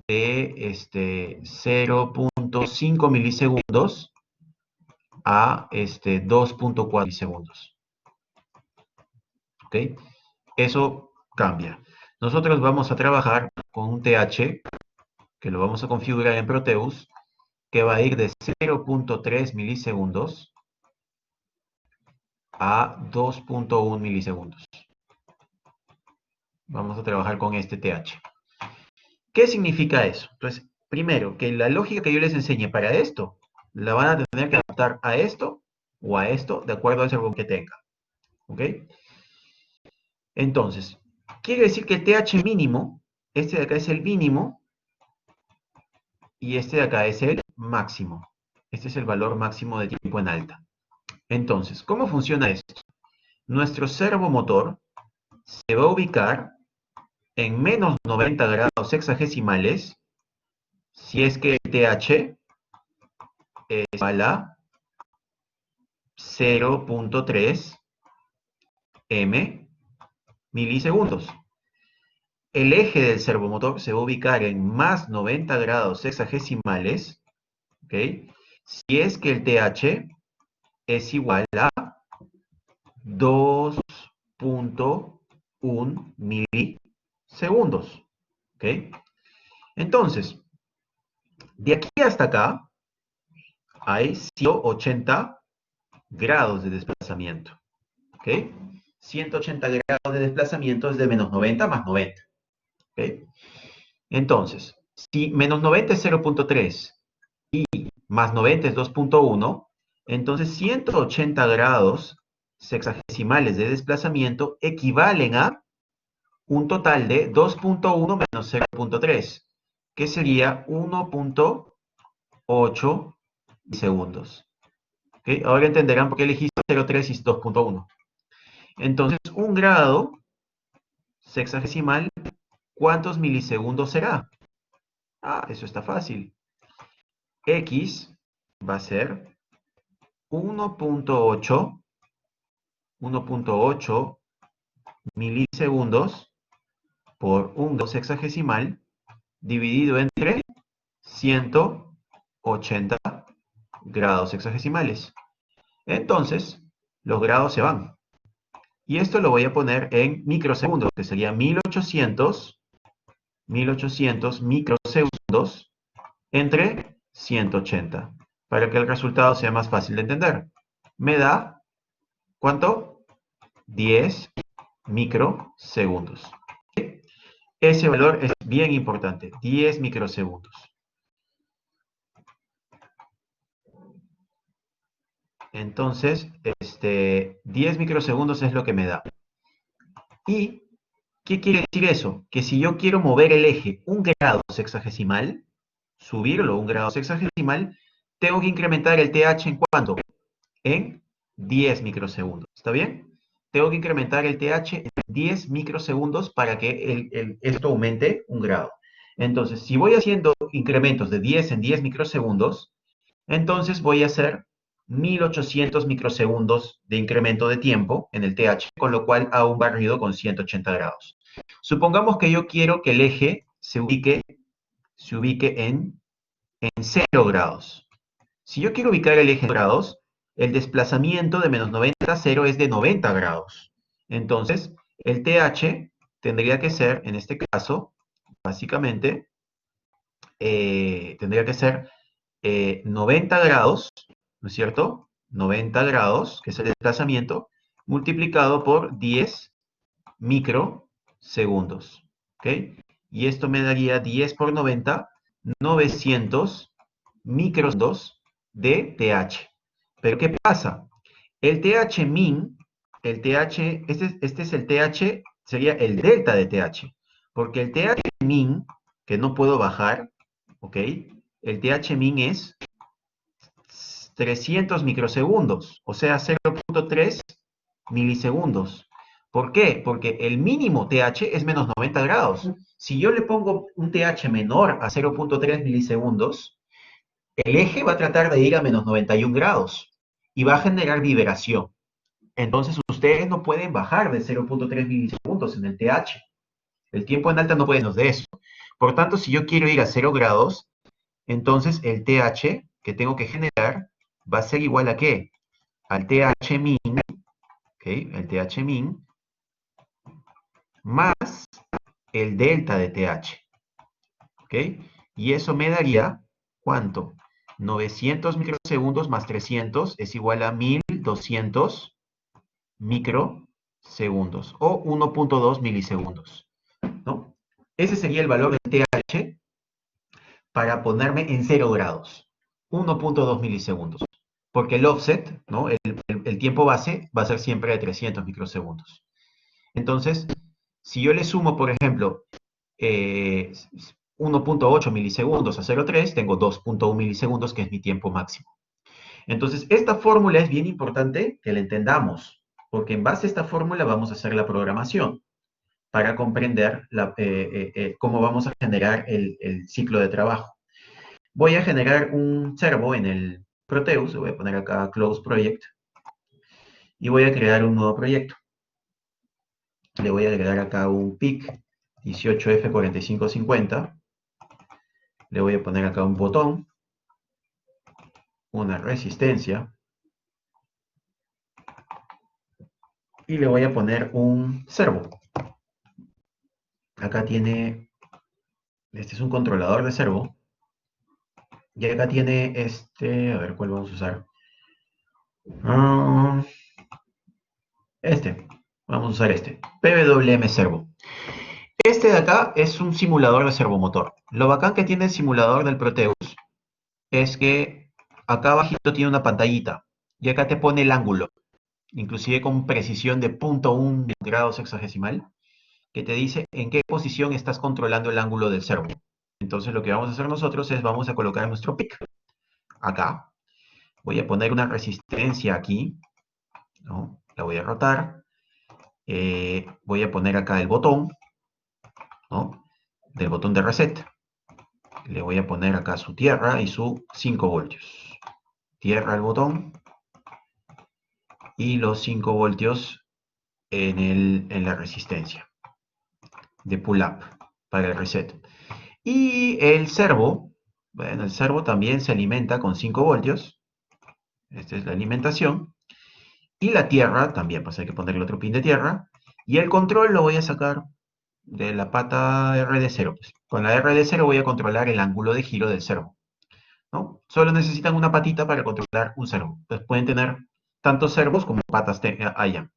de 0.5 milisegundos a 2.4 milisegundos. ¿Ok? Eso cambia. Nosotros vamos a trabajar con un TH que lo vamos a configurar en Proteus, que va a ir de 0.3 milisegundos a 2.1 milisegundos. Vamos a trabajar con este TH. ¿Qué significa eso? Entonces, primero, que la lógica que yo les enseñe para esto, la van a tener que adaptar a esto o a esto, de acuerdo al servo que tenga. ¿Ok? Entonces, quiere decir que el TH mínimo, este de acá es el mínimo, y este de acá es el máximo. Este es el valor máximo de tiempo en alta. Entonces, ¿cómo funciona esto? Nuestro servomotor se va a ubicar en menos 90 grados sexagesimales si es que el TH es igual a 0.3 m milisegundos. El eje del servomotor se va a ubicar en más 90 grados sexagesimales, ¿ok? Si es que el TH es igual a 2.1 milisegundos, ¿ok? Entonces, de aquí hasta acá hay 180 grados de desplazamiento, ¿ok? 180 grados de desplazamiento es de menos 90 más 90, ¿ok? Entonces, si menos 90 es 0.3 y más 90 es 2.1, entonces 180 grados sexagesimales de desplazamiento equivalen a un total de 2.1 menos 0.3, que sería 1.8 segundos. ¿Okay? Ahora entenderán por qué elegí 0.3 y 2.1. Entonces, un grado sexagesimal, ¿cuántos milisegundos será? Ah, eso está fácil. X va a ser 1.8 milisegundos por un grado sexagesimal dividido entre 180 grados hexagesimales. Entonces, los grados se van. Y esto lo voy a poner en microsegundos, que sería 1800 microsegundos entre 180, para que el resultado sea más fácil de entender. Me da, ¿cuánto? 10 microsegundos. Ese valor es bien importante, 10 microsegundos. Entonces, 10 microsegundos es lo que me da. ¿Y qué quiere decir eso? Que si yo quiero mover el eje un grado sexagesimal, subirlo un grado sexagesimal, tengo que incrementar el TH en ¿cuánto? En 10 microsegundos. ¿Está bien? Tengo que incrementar el TH en 10 microsegundos para que esto aumente un grado. Entonces, si voy haciendo incrementos de 10 en 10 microsegundos, entonces voy a hacer 1800 microsegundos de incremento de tiempo en el TH, con lo cual hago un barrido con 180 grados. Supongamos que yo quiero que el eje se ubique en 0 grados. Si yo quiero ubicar el eje en grados, el desplazamiento de menos 90 a 0 es de 90 grados. Entonces, el TH tendría que ser, en este caso, básicamente, tendría que ser 90 grados, ¿no es cierto? 90 grados, que es el desplazamiento, multiplicado por 10 microsegundos. ¿Ok? Y esto me daría 10 por 90, 900 microsegundos de TH. Pero ¿qué pasa? El TH min, este es el TH, sería el delta de TH. Porque el TH min, que no puedo bajar, ¿ok? El TH min es 300 microsegundos, o sea, 0.3 milisegundos. ¿Por qué? Porque el mínimo TH es menos 90 grados. Si yo le pongo un TH menor a 0.3 milisegundos, el eje va a tratar de ir a menos 91 grados y va a generar vibración. Entonces ustedes no pueden bajar de 0.3 milisegundos en el TH. El tiempo en alta no puede menos de eso. Por tanto, si yo quiero ir a 0 grados, entonces el TH que tengo que generar va a ser igual a ¿qué? Al TH min, ¿okay? El TH min más el delta de TH. ¿Ok? Y eso me daría, ¿cuánto? 900 microsegundos más 300 es igual a 1200 microsegundos o 1.2 milisegundos, ¿no? Ese sería el valor del TH para ponerme en 0 grados, 1.2 milisegundos. Porque el offset, ¿no? El tiempo base va a ser siempre de 300 microsegundos. Entonces, si yo le sumo, por ejemplo, 1.8 milisegundos a 0.3, tengo 2.1 milisegundos, que es mi tiempo máximo. Entonces, esta fórmula es bien importante que la entendamos, porque en base a esta fórmula vamos a hacer la programación para comprender cómo vamos a generar el ciclo de trabajo. Voy a generar un servo en el Proteus, voy a poner acá Close Project, y voy a crear un nuevo proyecto. Le voy a agregar acá un PIC 18F4550. Le voy a poner acá un botón, una resistencia, y le voy a poner un servo. Acá tiene, este es un controlador de servo, y acá tiene a ver, ¿cuál vamos a usar? Vamos a usar PWM servo. Este de acá es un simulador de servomotor. Lo bacán que tiene el simulador del Proteus es que acá abajito tiene una pantallita, y acá te pone el ángulo, inclusive con precisión de 0.1 grados hexagesimal, que te dice en qué posición estás controlando el ángulo del servo. Entonces lo que vamos a hacer nosotros es, vamos a colocar nuestro PIC acá. Voy a poner una resistencia aquí, ¿no? La voy a rotar. Voy a poner acá el botón, ¿no? Del botón de reset. Le voy a poner acá su tierra y su 5 voltios. Tierra el botón y los 5 voltios en la resistencia de pull-up para el reset. Y el servo, bueno, el servo también se alimenta con 5 voltios, Esta es la alimentación. Y la tierra también, pues hay que ponerle otro pin de tierra. Y el control lo voy a sacar de la pata RD0. Pues. Con la RD0 voy a controlar el ángulo de giro del servo, ¿no? Solo necesitan una patita para controlar un servo. Entonces pueden tener tantos servos como patas haya.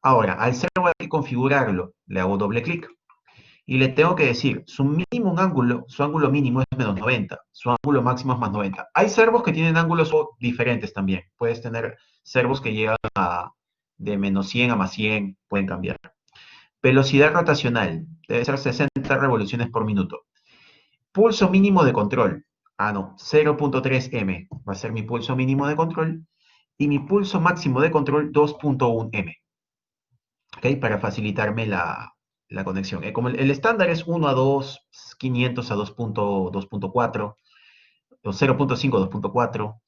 Ahora, al servo hay que configurarlo. Le hago doble clic. Y le tengo que decir, su ángulo mínimo es menos 90, su ángulo máximo es más 90. Hay servos que tienen ángulos diferentes también. Puedes tener servos que llegan de menos 100 a más 100, pueden cambiar. Velocidad rotacional, debe ser 60 revoluciones por minuto. Pulso mínimo de control. Ah, no, 0.3 M va a ser mi pulso mínimo de control. Y mi pulso máximo de control, 2.1 M. ¿Ok? Para facilitarme la conexión. Como el estándar es 1 a 2, 500 a 2.4, o 0.5 a 2.4,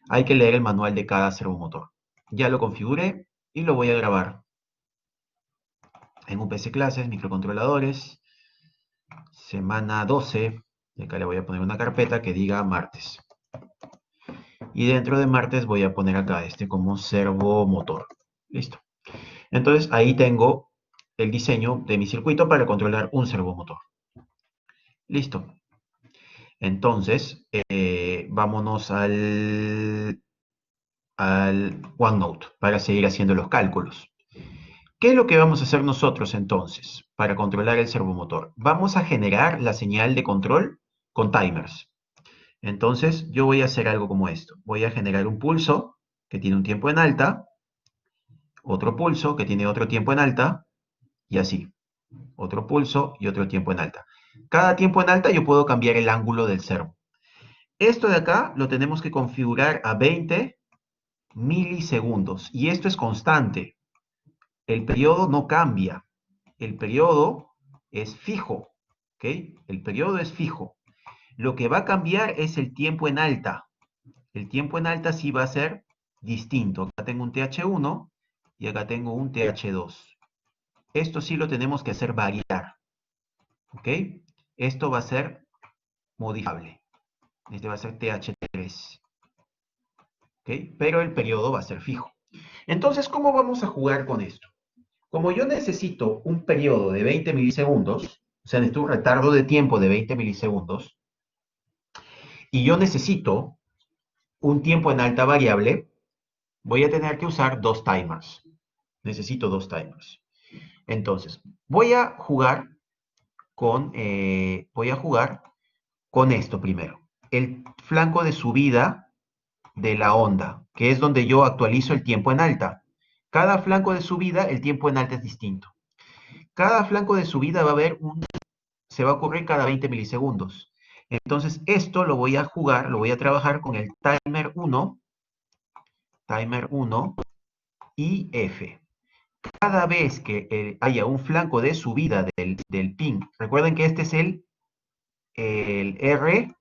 hay que leer el manual de cada servomotor. Ya lo configuré y lo voy a grabar en UPS Clases, microcontroladores, semana 12. Y acá le voy a poner una carpeta que diga martes. Y dentro de martes voy a poner acá este como servomotor. Listo. Entonces ahí tengo el diseño de mi circuito para controlar un servomotor. Listo. Entonces, vámonos al OneNote para seguir haciendo los cálculos. ¿Qué es lo que vamos a hacer nosotros entonces para controlar el servomotor? Vamos a generar la señal de control con timers. Entonces, yo voy a hacer algo como esto. Voy a generar un pulso que tiene un tiempo en alta, otro pulso que tiene otro tiempo en alta, y así. Otro pulso y otro tiempo en alta. Cada tiempo en alta yo puedo cambiar el ángulo del servo. Esto de acá lo tenemos que configurar a 20 milisegundos. Y esto es constante. El periodo no cambia. El periodo es fijo. ¿Ok? El periodo es fijo. Lo que va a cambiar es el tiempo en alta. El tiempo en alta sí va a ser distinto. Acá tengo un TH1 y acá tengo un TH2. Esto sí lo tenemos que hacer variar. ¿Ok? Esto va a ser modificable. Este va a ser TH3. ¿Ok? Pero el periodo va a ser fijo. Entonces, ¿cómo vamos a jugar con esto? Como yo necesito un periodo de 20 milisegundos, o sea, necesito un retardo de tiempo de 20 milisegundos, y yo necesito un tiempo en alta variable, voy a tener que usar dos timers. Necesito dos timers. Entonces, voy a jugar con esto primero. El flanco de subida de la onda, que es donde yo actualizo el tiempo en alta. Cada flanco de subida, el tiempo en alta es distinto. Cada flanco de subida se va a ocurrir cada 20 milisegundos. Entonces, esto lo voy a jugar, lo voy a trabajar con el timer 1 y F. Cada vez que haya un flanco de subida del pin, recuerden que este es el R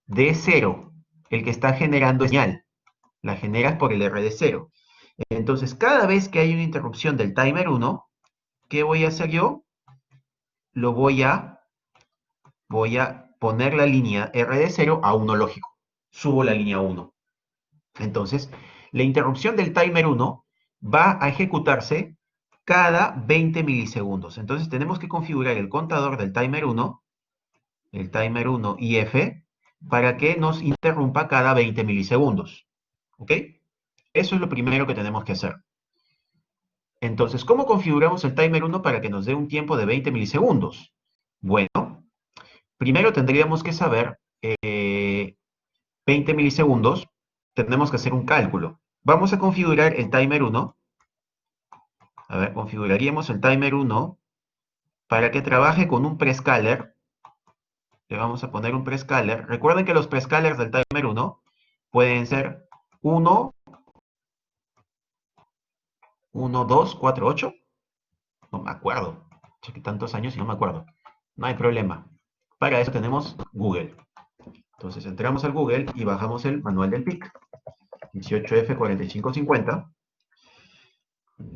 de 0, el que está generando señal. La generas por el R de 0. Entonces, cada vez que hay una interrupción del timer 1, ¿qué voy a hacer yo? Voy a poner la línea R de 0 a 1 lógico. Subo la línea 1. Entonces, la interrupción del timer 1 va a ejecutarse cada 20 milisegundos. Entonces, tenemos que configurar el contador del timer 1, el timer 1 IF, para que nos interrumpa cada 20 milisegundos. ¿Ok? Eso es lo primero que tenemos que hacer. Entonces, ¿cómo configuramos el timer 1 para que nos dé un tiempo de 20 milisegundos? Bueno, primero tendríamos que saber 20 milisegundos, tenemos que hacer un cálculo. Vamos a configurar el timer 1. A ver, configuraríamos el timer 1 para que trabaje con un prescaler. Le vamos a poner un prescaler. Recuerden que los prescalers del timer 1 pueden ser 1, 1, 2, 4, 8. No me acuerdo. Chequé tantos años y no me acuerdo. No hay problema. Para eso tenemos Google. Entonces entramos al Google y bajamos el manual del PIC. 18F4550.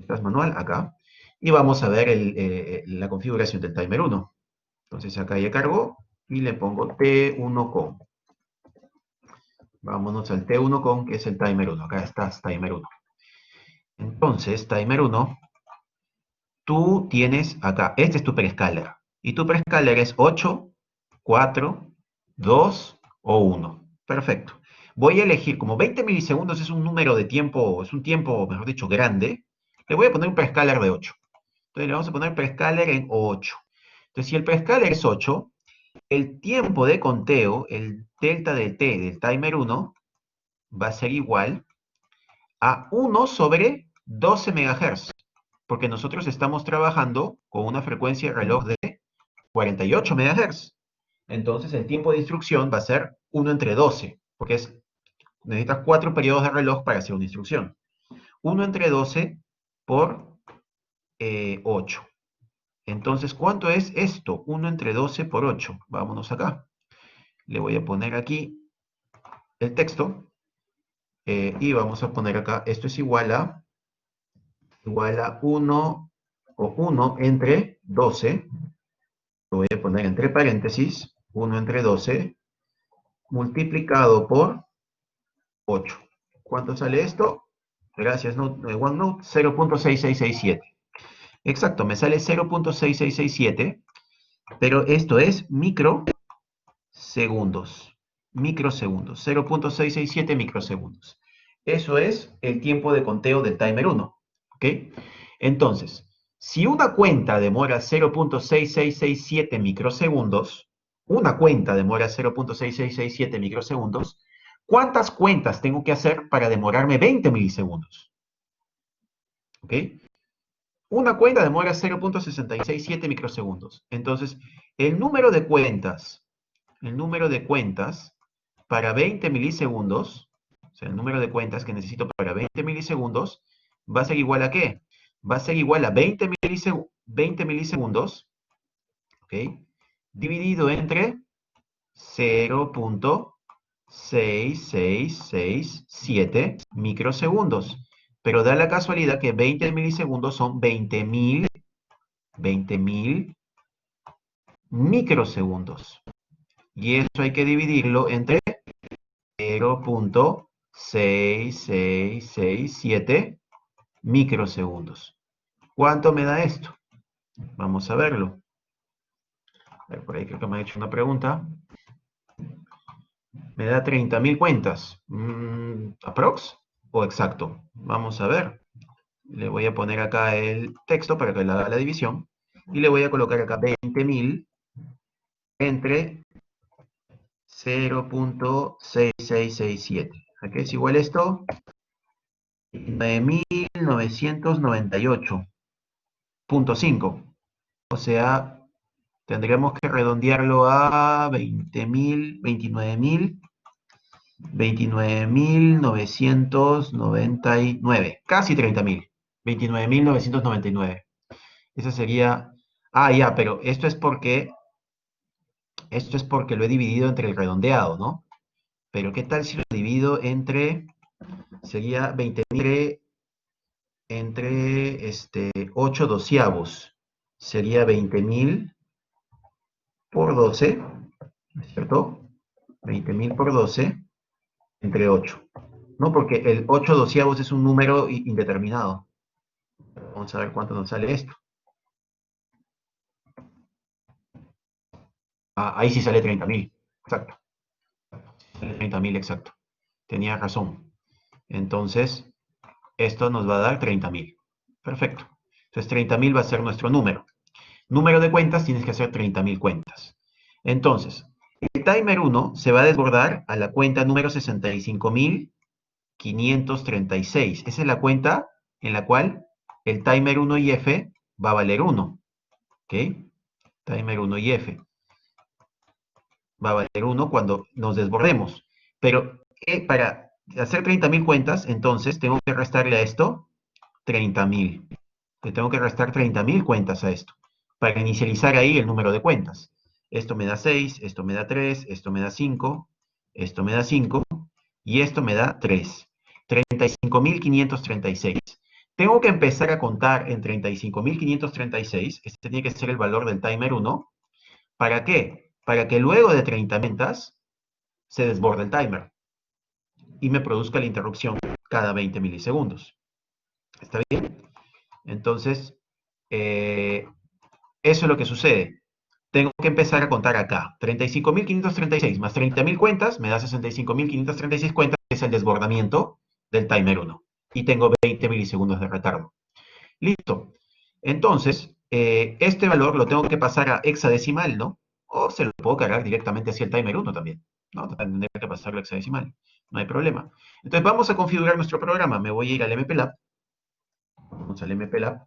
Estás manual acá. Y vamos a ver la configuración del timer 1. Entonces acá ya cargo y le pongo T1 con. Vámonos al T1 con, que es el timer 1. Acá estás, timer 1. Entonces, timer 1, tú tienes acá, este es tu prescaler. Y tu prescaler es 8, 4, 2 o 1. Perfecto. Voy a elegir, como 20 milisegundos es un número de tiempo, es un tiempo, mejor dicho, grande, le voy a poner un prescaler de 8. Entonces le vamos a poner prescaler en 8. Entonces, si el prescaler es 8, el tiempo de conteo, el delta de t del timer 1, va a ser igual a 1 sobre 12 MHz, porque nosotros estamos trabajando con una frecuencia de reloj de 48 MHz. Entonces el tiempo de instrucción va a ser 1 entre 12, porque necesitas 4 periodos de reloj para hacer una instrucción. 1 entre 12 por 8. Entonces, ¿cuánto es esto? 1 entre 12 por 8. Vámonos acá. Le voy a poner aquí el texto y vamos a poner acá, esto es igual a 1 o 1 entre 12, lo voy a poner entre paréntesis, 1 entre 12 multiplicado por 8. ¿Cuánto sale esto? Gracias, OneNote, 0.6667. Exacto, me sale 0.6667, pero esto es microsegundos. Microsegundos, 0.667 microsegundos. Eso es el tiempo de conteo del timer 1. ¿Ok? Entonces, si una cuenta demora 0.6667 microsegundos, una cuenta demora 0.6667 microsegundos, ¿cuántas cuentas tengo que hacer para demorarme 20 milisegundos? ¿Ok? Una cuenta demora 0.667 microsegundos. Entonces, el número de cuentas, el número de cuentas para 20 milisegundos, o sea, el número de cuentas que necesito para 20 milisegundos, va a ser igual a ¿qué? Va a ser igual a 20 milisegundos, ¿ok? Dividido entre 0.6667 microsegundos. Pero da la casualidad que 20 milisegundos son 20.000 microsegundos. Y eso hay que dividirlo entre 0.6667 microsegundos. ¿Cuánto me da esto? Vamos a verlo. A ver, por ahí creo que me ha hecho una pregunta. Me da 30.000 cuentas. ¿Aprox o exacto? Vamos a ver. Le voy a poner acá el texto para que le haga la división. Y le voy a colocar acá 20.000 entre 0.6667. ¿A qué es igual esto? 9.998.5. O sea, tendríamos que redondearlo a 20.000, 29.999, casi 30.000, 29.999. Esa sería, ya, pero esto es porque lo he dividido entre el redondeado, ¿no? Pero ¿qué tal si lo divido sería 20.000 entre 8 doceavos? Sería 20.000 por 12, ¿no es cierto? 20.000 por 12 entre 8. No, porque el 8 doceavos es un número indeterminado. Vamos a ver cuánto nos sale esto. Ahí sí sale 30.000. Exacto. Sale 30.000 exacto. Tenía razón. Entonces, esto nos va a dar 30.000. Perfecto. Entonces, 30.000 va a ser nuestro número. Número de cuentas, tienes que hacer 30.000 cuentas. Entonces, el timer 1 se va a desbordar a la cuenta número 65.536. Esa es la cuenta en la cual el timer 1 y F va a valer 1. ¿Ok? Timer 1 y F va a valer 1 cuando nos desbordemos. Pero para hacer 30.000 cuentas, entonces tengo que restarle a esto 30.000. Le tengo que restar 30.000 cuentas a esto para inicializar ahí el número de cuentas. Esto me da 6, esto me da 3, esto me da 5, esto me da 5 y esto me da 3. 35.536. Tengo que empezar a contar en 35.536. Este tiene que ser el valor del timer 1. ¿Para qué? Para que luego de 30 ventas se desborde el timer. y me produzca la interrupción cada 20 milisegundos. ¿Está bien? Entonces, eso es lo que sucede. Tengo que empezar a contar acá. 35.536 más 30.000 cuentas me da 65.536 cuentas, que es el desbordamiento del timer 1. Y tengo 20 milisegundos de retardo. Listo. Entonces, este valor lo tengo que pasar a hexadecimal, ¿no? O se lo puedo cargar directamente hacia el timer 1 también, ¿no? Tendría que pasarlo a hexadecimal. No hay problema. Entonces, vamos a configurar nuestro programa. Me voy a ir al MPLAB. Vamos al MPLAB.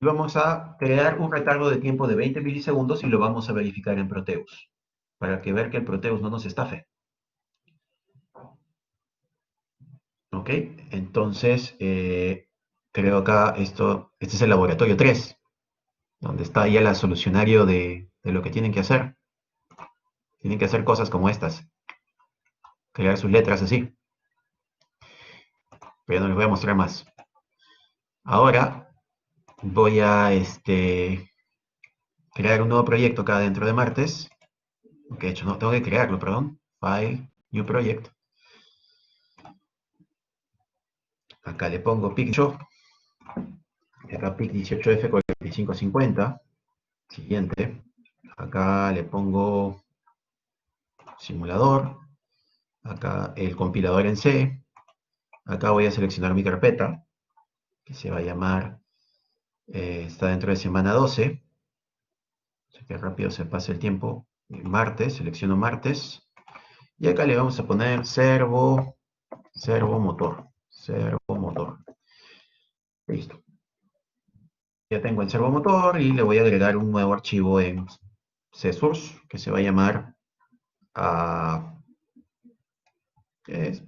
Y vamos a crear un retardo de tiempo de 20 milisegundos y lo vamos a verificar en Proteus, para que ver que el Proteus no nos estafe. ¿Ok? Entonces, creo acá, este es el laboratorio 3, donde está ya el solucionario de lo que tienen que hacer. Tienen que hacer cosas como estas, crear sus letras así. Pero ya no les voy a mostrar más. Ahora voy a crear un nuevo proyecto acá dentro de Martes. Que de hecho no, tengo que crearlo, perdón. File, New Project. Acá le pongo PIC8. Acá PIC18F4550. Siguiente. Acá le pongo simulador. Acá el compilador en C. Acá voy a seleccionar mi carpeta, que se va a llamar, está dentro de semana 12. Así que rápido se pasa el tiempo. Martes, selecciono martes. Y acá le vamos a poner servo motor. Servo motor. Listo. Ya tengo el servomotor y le voy a agregar un nuevo archivo en CSource que se va a llamar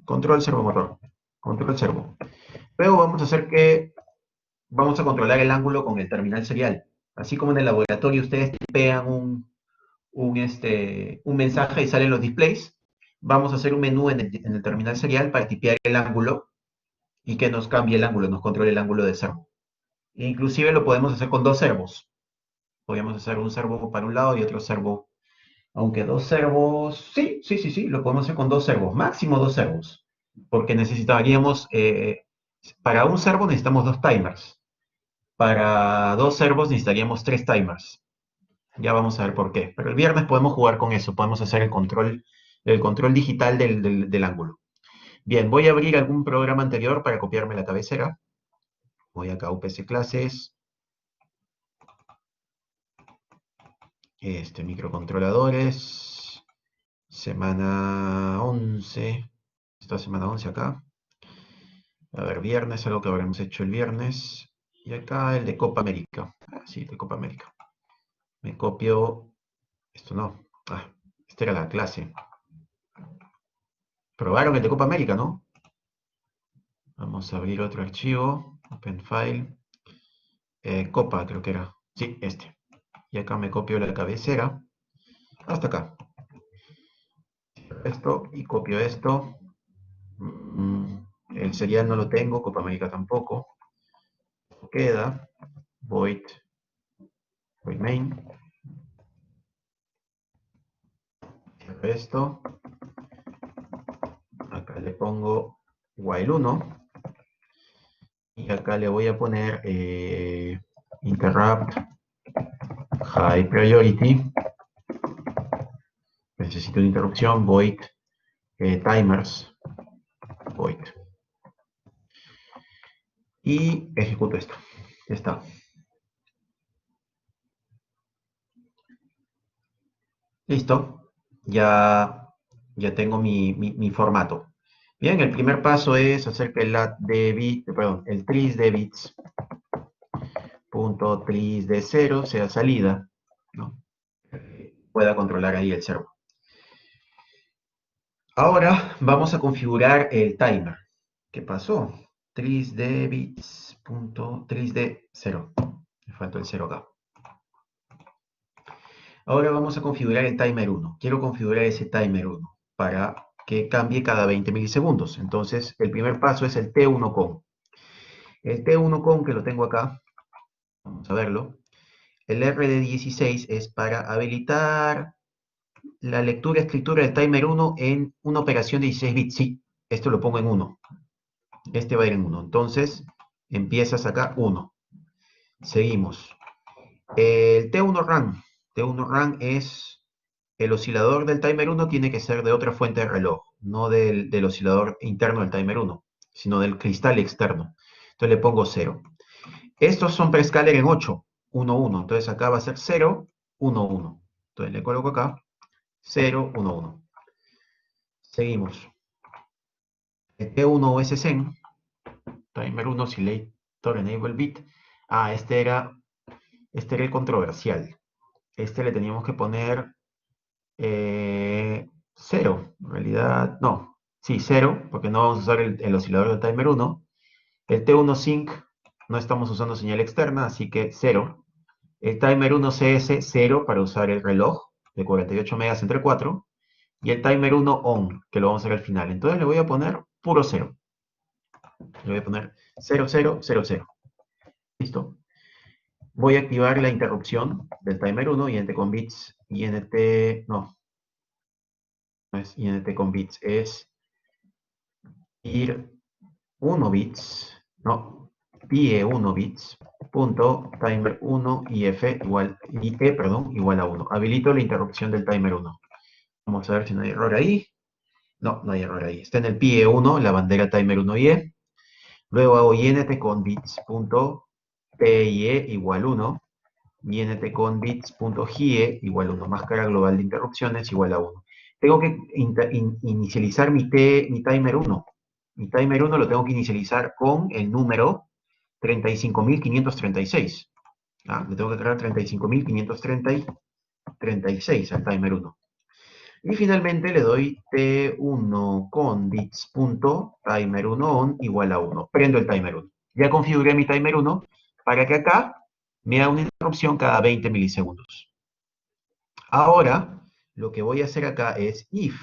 control servomotor. Control servo. Luego vamos a controlar el ángulo con el terminal serial. Así como en el laboratorio ustedes tipean un mensaje y salen los displays, vamos a hacer un menú en el terminal serial para tipear el ángulo y que nos cambie el ángulo, nos controle el ángulo de servo. Inclusive lo podemos hacer con dos servos. Podríamos hacer un servo para un lado y otro servo. Aunque dos servos, sí, lo podemos hacer con dos servos, máximo dos servos. Porque necesitaríamos, para un servo necesitamos dos timers. Para dos servos necesitaríamos tres timers. Ya vamos a ver por qué. Pero el viernes podemos jugar con eso, podemos hacer el control digital del ángulo. Bien, voy a abrir algún programa anterior para copiarme la cabecera. Voy acá a UPC Clases. Microcontroladores. Semana 11. Esta semana 11 acá. A ver, viernes, algo que habremos hecho el viernes. Y acá el de Copa América. Ah, sí, de Copa América. Me copio. Esto no. Ah, esta era la clase. Probaron el de Copa América, ¿no? Vamos a abrir otro archivo. Open File. Copa, creo que era. Sí, este. Y acá me copio la cabecera. Hasta acá. Esto y copio esto. El serial no lo tengo. Copa América tampoco. Queda. Void main. Cierro esto. Acá le pongo while 1. Y acá le voy a poner interrupt high priority. Necesito una interrupción, void timers, void. Y ejecuto esto. Ya está. Listo. Ya tengo mi formato. Bien, el primer paso es hacer que el tris de bits punto tris de 0 sea salida, ¿no? Pueda controlar ahí el servo. Ahora vamos a configurar el timer. ¿Qué pasó? Tris de bits punto tris de 0. Me faltó el 0 acá. Ahora vamos a configurar el timer 1. Quiero configurar ese timer 1 para que cambie cada 20 milisegundos. Entonces, el primer paso es el T1 con. El T1 con, que lo tengo acá, vamos a verlo. El RD16 es para habilitar la lectura-escritura del timer 1 en una operación de 16 bits. Sí, esto lo pongo en 1. Este va a ir en 1. Entonces, empiezas acá 1. Seguimos. El T1 RAM. T1 RAM es el oscilador del timer 1 tiene que ser de otra fuente de reloj, no del oscilador interno del timer 1, sino del cristal externo. Entonces le pongo 0. Estos son prescaler en 8, 1, 1. Entonces acá va a ser 0, 1, 1. Entonces le coloco acá 0, 1, 1. Seguimos. El T1 OSCEN, timer 1 selector enable bit. Ah, este era el controversial. Este le teníamos que poner 0. En realidad, no. Sí, 0, porque no vamos a usar el oscilador del timer 1. El T1 sync no estamos usando señal externa, así que 0. El timer 1 CS 0 para usar el reloj de 48 megas entre 4. Y el timer 1 on, que lo vamos a hacer al final. Entonces le voy a poner puro 0. Le voy a poner 0, 0, 0, 0. Listo. Voy a activar la interrupción del timer 1, INT con bits, INT, no es INT con bits, es ir 1 bits, no, PIE 1 bits, punto, timer 1 IF igual, IE, perdón, igual a 1. Habilito la interrupción del timer 1. Vamos a ver si no hay error ahí. No, no hay error ahí. Está en el PIE 1, la bandera timer 1 IE. Luego hago INT con bits, punto, PIE igual 1. INT con bits, punto, GIE igual 1. Máscara global de interrupciones igual a 1. Tengo que inicializar mi timer 1. Mi timer 1 lo tengo que inicializar con el número 35.536. ¿Ah? Le tengo que cargar 35.536 al timer 1. Y finalmente le doy T1 con bits punto timer 1 on igual a 1. Prendo el timer 1. Ya configuré mi timer 1 para que acá me haga una interrupción cada 20 milisegundos. Ahora, lo que voy a hacer acá es if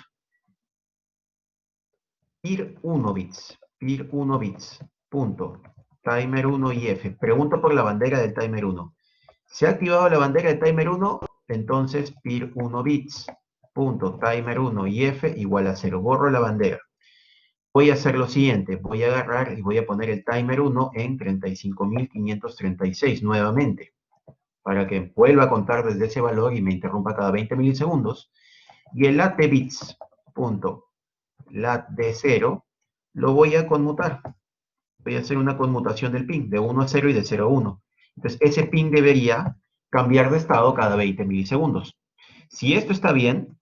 PIR 1 bits, PIR 1 bits, punto, timer 1 y F. Pregunto por la bandera del timer 1. ¿Se ha activado la bandera del timer 1? Entonces PIR 1 bits, punto, timer 1 y F igual a 0. Borro la bandera. Voy a hacer lo siguiente. Voy a agarrar y voy a poner el timer 1 en 35.536 nuevamente, para que vuelva a contar desde ese valor y me interrumpa cada 20 milisegundos. Y el lat de bits, punto, lat de 0, lo voy a conmutar. Voy a hacer una conmutación del ping de 1 a 0 y de 0 a 1. Entonces, ese ping debería cambiar de estado cada 20 milisegundos. Si esto está bien,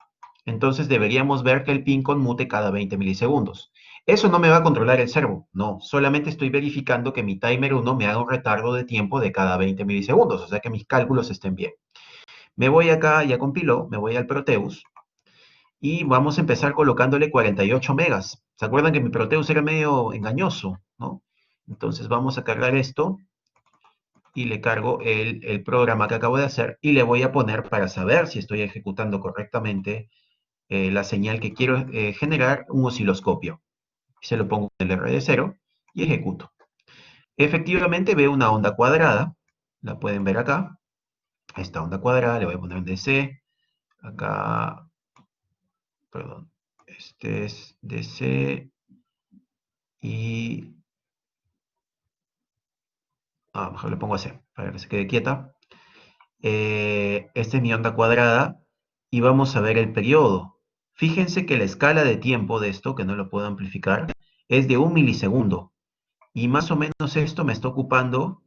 entonces deberíamos ver que el ping conmute cada 20 milisegundos. Eso no me va a controlar el servo, no. Solamente estoy verificando que mi timer 1 me haga un retardo de tiempo de cada 20 milisegundos, o sea que mis cálculos estén bien. Me voy acá, ya compiló, me voy al Proteus, y vamos a empezar colocándole 48 megas. ¿Se acuerdan que mi Proteus era medio engañoso, no? Entonces vamos a cargar esto y le cargo el programa que acabo de hacer y le voy a poner para saber si estoy ejecutando correctamente la señal que quiero generar, un osciloscopio. Se lo pongo en el RD0 y ejecuto. Efectivamente veo una onda cuadrada, la pueden ver acá. Esta onda cuadrada le voy a poner un DC, acá, perdón, este es DC y mejor le pongo C, para que se quede quieta. Esta es mi onda cuadrada y vamos a ver el periodo. Fíjense que la escala de tiempo de esto, que no lo puedo amplificar, es de 1 milisegundo. Y más o menos esto me está ocupando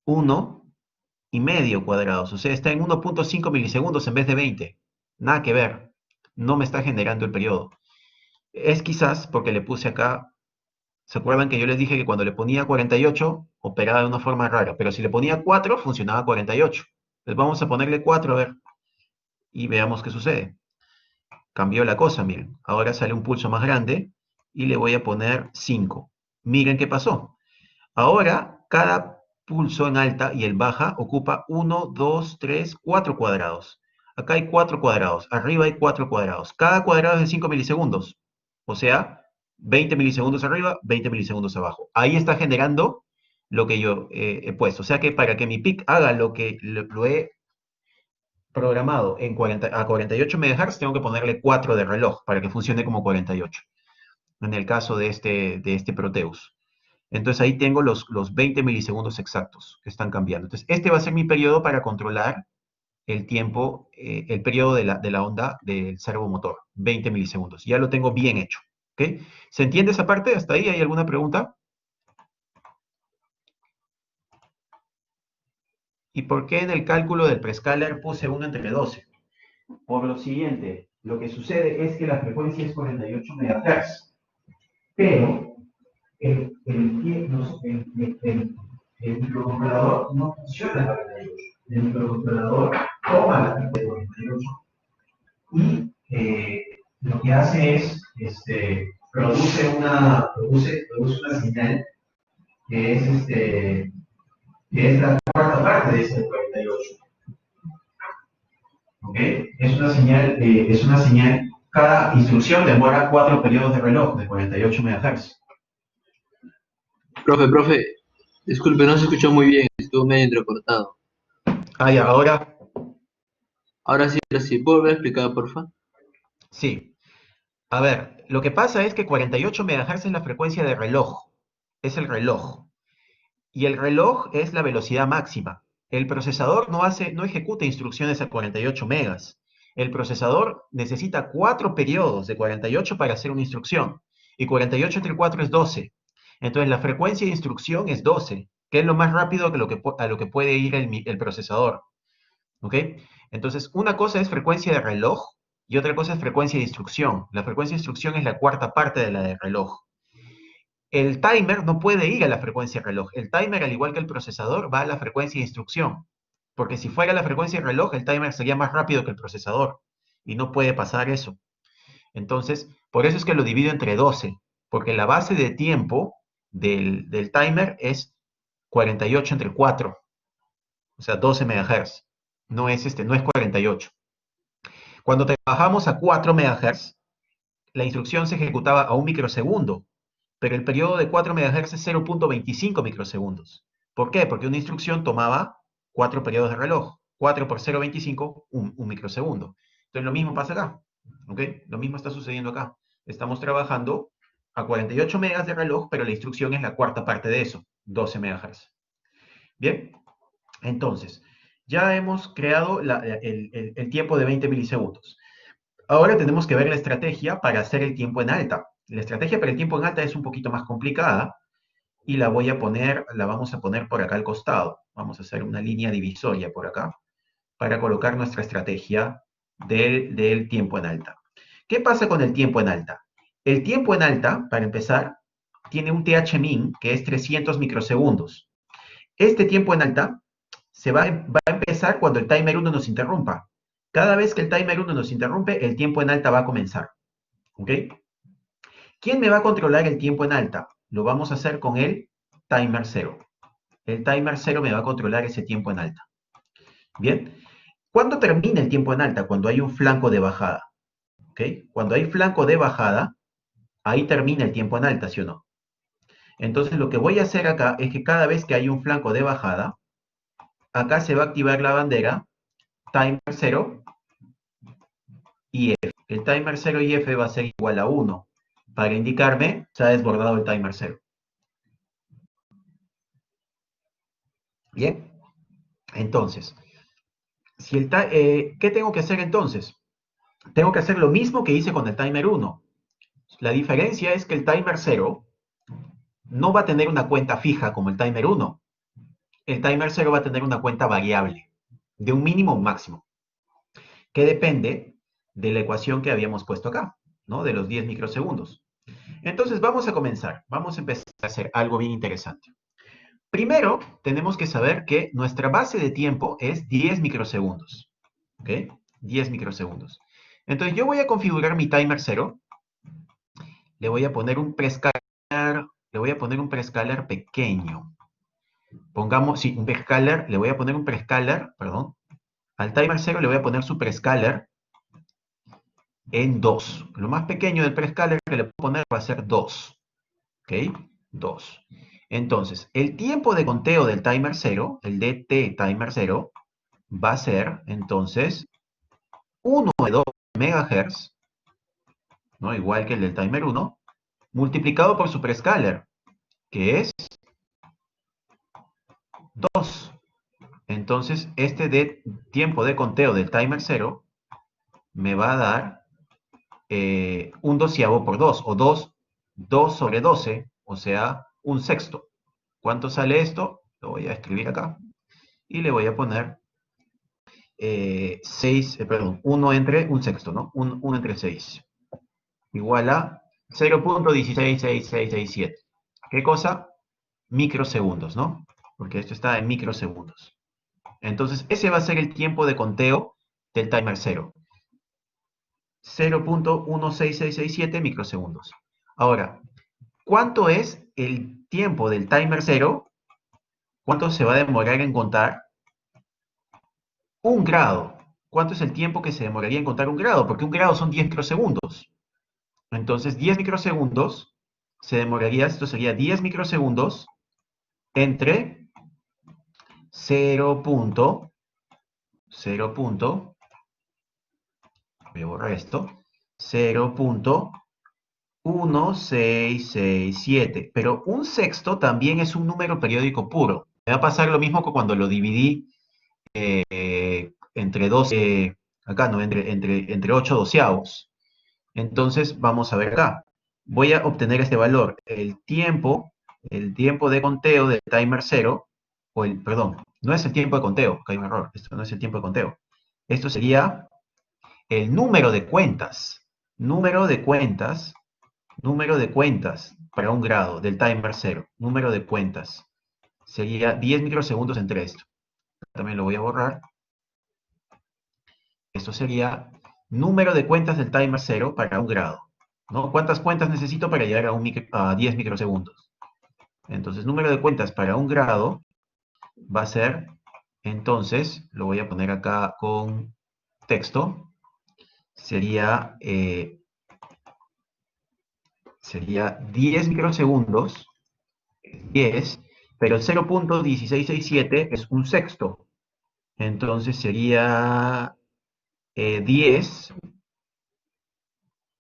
1,5 cuadrados. O sea, está en 1.5 milisegundos en vez de 20. Nada que ver. No me está generando el periodo. Es quizás porque le puse acá. ¿Se acuerdan que yo les dije que cuando le ponía 48 operaba de una forma rara? Pero si le ponía 4 funcionaba 48. Entonces vamos a ponerle 4 a ver y veamos qué sucede. Cambió la cosa, miren. Ahora sale un pulso más grande y le voy a poner 5. Miren qué pasó. Ahora cada pulso en alta y el baja ocupa 1, 2, 3, 4 cuadrados. Acá hay 4 cuadrados. Arriba hay 4 cuadrados. Cada cuadrado es de 5 milisegundos. O sea, 20 milisegundos arriba, 20 milisegundos abajo. Ahí está generando lo que yo he puesto. O sea que para que mi pic haga lo que lo he programado a 48 MHz, tengo que ponerle 4 de reloj para que funcione como 48, en el caso de este Proteus. Entonces ahí tengo los 20 milisegundos exactos que están cambiando. Entonces este va a ser mi periodo para controlar el tiempo, el periodo de la onda del servomotor, 20 milisegundos. Ya lo tengo bien hecho. ¿Ok? ¿Se entiende esa parte? ¿Hasta ahí hay alguna pregunta? ¿Y por qué en el cálculo del prescaler puse 1 entre 12? Por lo siguiente, lo que sucede es que la frecuencia es 48 MHz, pero el microcontrolador no funciona a 48. El microcontrolador toma la frecuencia de 48 y lo que hace es produce una señal que es la cuarta parte de ese 48. ¿Ok? Es una señal, cada instrucción demora 4 periodos de reloj de 48 MHz. Profe, disculpe, no se escuchó muy bien, estuvo medio entrecortado. Ah, ya, ahora Ahora sí, ¿puedo volver a explicar, porfa? sí. A ver, lo que pasa es que 48 MHz es la frecuencia de reloj. Es el reloj. Y el reloj es la velocidad máxima. El procesador no ejecuta instrucciones a 48 megas. El procesador necesita 4 periodos de 48 para hacer una instrucción. Y 48 entre 4 es 12. Entonces la frecuencia de instrucción es 12, que es lo más rápido a lo que puede ir el procesador. ¿Ok? Entonces, una cosa es frecuencia de reloj y otra cosa es frecuencia de instrucción. La frecuencia de instrucción es la cuarta parte de la de reloj. El timer no puede ir a la frecuencia de reloj. El timer, al igual que el procesador, va a la frecuencia de instrucción. Porque si fuera la frecuencia de reloj, el timer sería más rápido que el procesador. Y no puede pasar eso. Entonces, por eso es que lo divido entre 12. Porque la base de tiempo del timer es 48 entre 4. O sea, 12 MHz. No es 48. Cuando trabajamos a 4 MHz, la instrucción se ejecutaba a 1 microsegundo, pero el periodo de 4 MHz es 0.25 microsegundos. ¿Por qué? Porque una instrucción tomaba 4 periodos de reloj. 4 por 0.25, un microsegundo. Entonces lo mismo pasa acá. ¿Ok? Lo mismo está sucediendo acá. Estamos trabajando a 48 megas de reloj, pero la instrucción es la cuarta parte de eso, 12 MHz. Bien, entonces, ya hemos creado el tiempo de 20 milisegundos. Ahora tenemos que ver la estrategia para hacer el tiempo en alta. La estrategia para el tiempo en alta es un poquito más complicada y la vamos a poner por acá al costado. Vamos a hacer una línea divisoria por acá para colocar nuestra estrategia del tiempo en alta. ¿Qué pasa con el tiempo en alta? El tiempo en alta, para empezar, tiene un TH-min que es 300 microsegundos. Este tiempo en alta va a empezar cuando el timer 1 nos interrumpa. Cada vez que el timer 1 nos interrumpe, el tiempo en alta va a comenzar. ¿Ok? ¿Quién me va a controlar el tiempo en alta? Lo vamos a hacer con el timer 0. El timer 0 me va a controlar ese tiempo en alta. Bien. ¿Cuándo termina el tiempo en alta? Cuando hay un flanco de bajada. ¿Ok? Cuando hay flanco de bajada, ahí termina el tiempo en alta, ¿sí o no? Entonces lo que voy a hacer acá es que cada vez que hay un flanco de bajada, acá se va a activar la bandera timer 0 y F. El timer 0 y F va a ser igual a 1 para indicarme se ha desbordado el timer 0. Bien, entonces, ¿qué tengo que hacer entonces? Tengo que hacer lo mismo que hice con el timer 1. La diferencia es que el timer 0 no va a tener una cuenta fija como el timer 1. El timer 0 va a tener una cuenta variable, de un mínimo a un máximo, que depende de la ecuación que habíamos puesto acá, ¿no? De los 10 microsegundos. Entonces vamos a comenzar. Vamos a empezar a hacer algo bien interesante. Primero, tenemos que saber que nuestra base de tiempo es 10 microsegundos. ¿Ok? 10 microsegundos. Entonces yo voy a configurar mi timer 0. Le voy a poner un prescaler pequeño. Pongamos, sí, un prescaler, le voy a poner un prescaler, perdón. Al timer 0 le voy a poner su prescaler en 2. Lo más pequeño del prescaler que le puedo poner va a ser 2. ¿Ok? 2. Entonces, el tiempo de conteo del timer 0, el DT timer 0, va a ser, entonces, 1 de 2 MHz, ¿no? Igual que el del timer 1, multiplicado por su prescaler, que es 2. Entonces, este de tiempo de conteo del timer 0 me va a dar un doceavo por 2, o 2 sobre 12, o sea, un sexto. ¿Cuánto sale esto? Lo voy a escribir acá. Y le voy a poner 1 entre un sexto, ¿no? 1 entre 6. Igual a 0.166667. ¿Qué cosa? Microsegundos, ¿no? Porque esto está en microsegundos. Entonces, ese va a ser el tiempo de conteo del timer 0. 0.16667 microsegundos. Ahora, ¿cuánto es el tiempo del timer 0? ¿Cuánto se va a demorar en contar? 1 grado. ¿Cuánto es el tiempo que se demoraría en contar 1 grado? Porque 1 grado son 10 microsegundos. Entonces, 10 microsegundos se demoraría, esto sería 10 microsegundos entre 0. 0. Voy a borrar esto. 0.1667. Pero un sexto también es un número periódico puro. Me va a pasar lo mismo que cuando lo dividí entre 12, acá no, entre 8 doceavos. Entonces, vamos a ver acá. Voy a obtener este valor. El tiempo de conteo del timer 0, perdón, no es el tiempo de conteo, acá hay un error, esto no es el tiempo de conteo. Esto sería el número de cuentas, número de cuentas para 1 grado del timer 0, número de cuentas. Sería 10 microsegundos entre esto. También lo voy a borrar. Esto sería número de cuentas del timer 0 para 1 grado, ¿no? ¿Cuántas cuentas necesito para llegar a 10 microsegundos? Entonces, número de cuentas para 1 grado va a ser, entonces, lo voy a poner acá con texto, sería 10 microsegundos, 10, pero el 0.1667 es un sexto. Entonces sería 10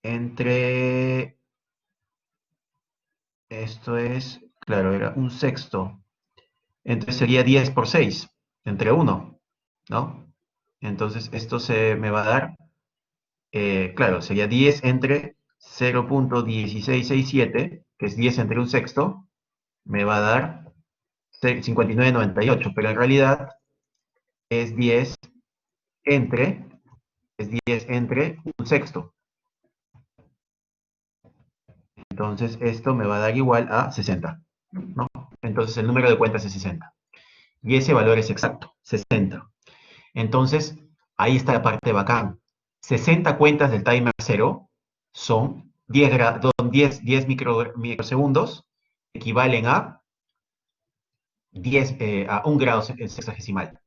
entre, esto es, claro, era un sexto. Entonces sería 10 por 6, entre 1, ¿no? Entonces esto se me va a dar, claro, sería 10 entre 0.1667, que es 10 entre un sexto, me va a dar 59,98, pero en realidad es 10 entre, es 10 entre un sexto. Entonces esto me va a dar igual a 60, ¿no? Entonces el número de cuentas es 60. Y ese valor es exacto, 60. Entonces, ahí está la parte bacán. 60 cuentas del timer 0 son 10 microsegundos, equivalen a 1 grado sexagesimal.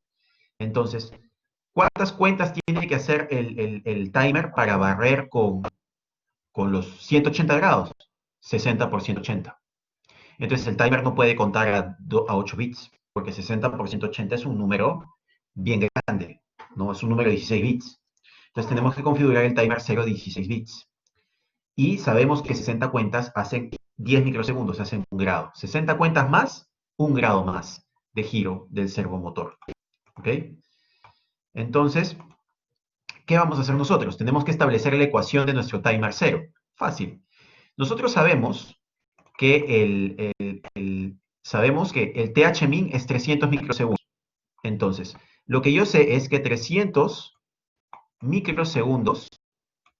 Entonces, ¿cuántas cuentas tiene que hacer el timer para barrer con los 180 grados? 60 por 180. Entonces, el timer no puede contar a 8 bits, porque 60 por 180 es un número bien grande, ¿no? Es un número de 16 bits. Entonces tenemos que configurar el timer 0 de 16 bits. Y sabemos que 60 cuentas hacen 10 microsegundos, hacen 1 grado. 60 cuentas más, 1 grado más de giro del servomotor. ¿Ok? Entonces, ¿qué vamos a hacer nosotros? Tenemos que establecer la ecuación de nuestro timer 0. Fácil. Nosotros sabemos que el TH-min es 300 microsegundos. Entonces, lo que yo sé es que 300 microsegundos,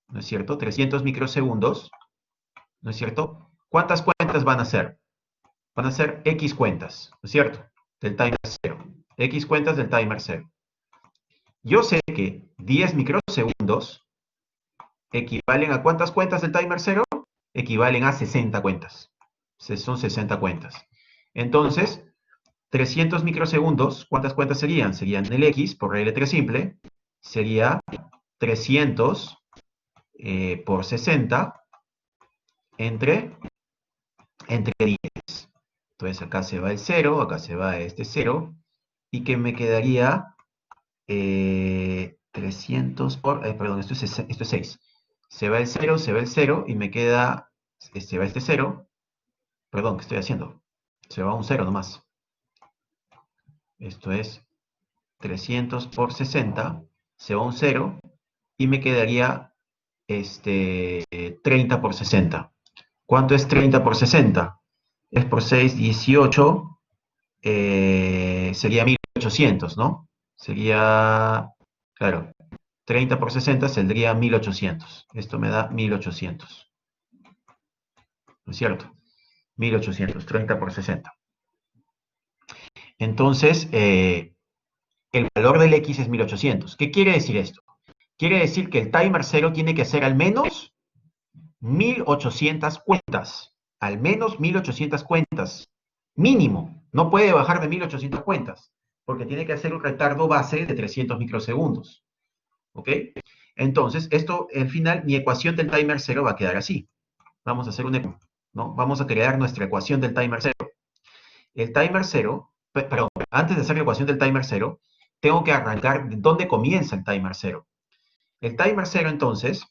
¿no es cierto? 300 microsegundos, ¿no es cierto? ¿Cuántas cuentas van a ser? Van a ser X cuentas, ¿no es cierto? Del timer 0. X cuentas del timer 0. Yo sé que 10 microsegundos equivalen a ¿cuántas cuentas del timer 0? Equivalen a 60 cuentas. Son 60 cuentas. Entonces, 300 microsegundos, ¿cuántas cuentas serían? Serían el X, por regla 3 simple, sería 300 por 60 entre 10. Entonces acá se va el 0, acá se va este 0, y que me quedaría 300 por, perdón, esto es 6. Se va el 0 y me queda, se va este 0. Perdón, ¿qué estoy haciendo? Se va un 0 nomás. Esto es 300 por 60, se va un 0 y me quedaría 30 por 60. ¿Cuánto es 30 por 60? Es por 6, 18, sería 1800, ¿no? Sería, claro, 30 por 60 saldría 1800. Esto me da 1800, ¿no es cierto? 1800, 30 por 60. Entonces, el valor del X es 1800. ¿Qué quiere decir esto? Quiere decir que el timer 0 tiene que hacer al menos 1800 cuentas. Al menos 1800 cuentas. Mínimo. No puede bajar de 1800 cuentas. Porque tiene que hacer un retardo base de 300 microsegundos. ¿Ok? Entonces, esto, al final, mi ecuación del timer 0 va a quedar así. Vamos a hacer un, ¿no? Vamos a crear nuestra ecuación del timer 0. El timer 0, perdón, antes de hacer la ecuación del timer 0, tengo que arrancar de dónde comienza el timer 0. El timer 0, entonces,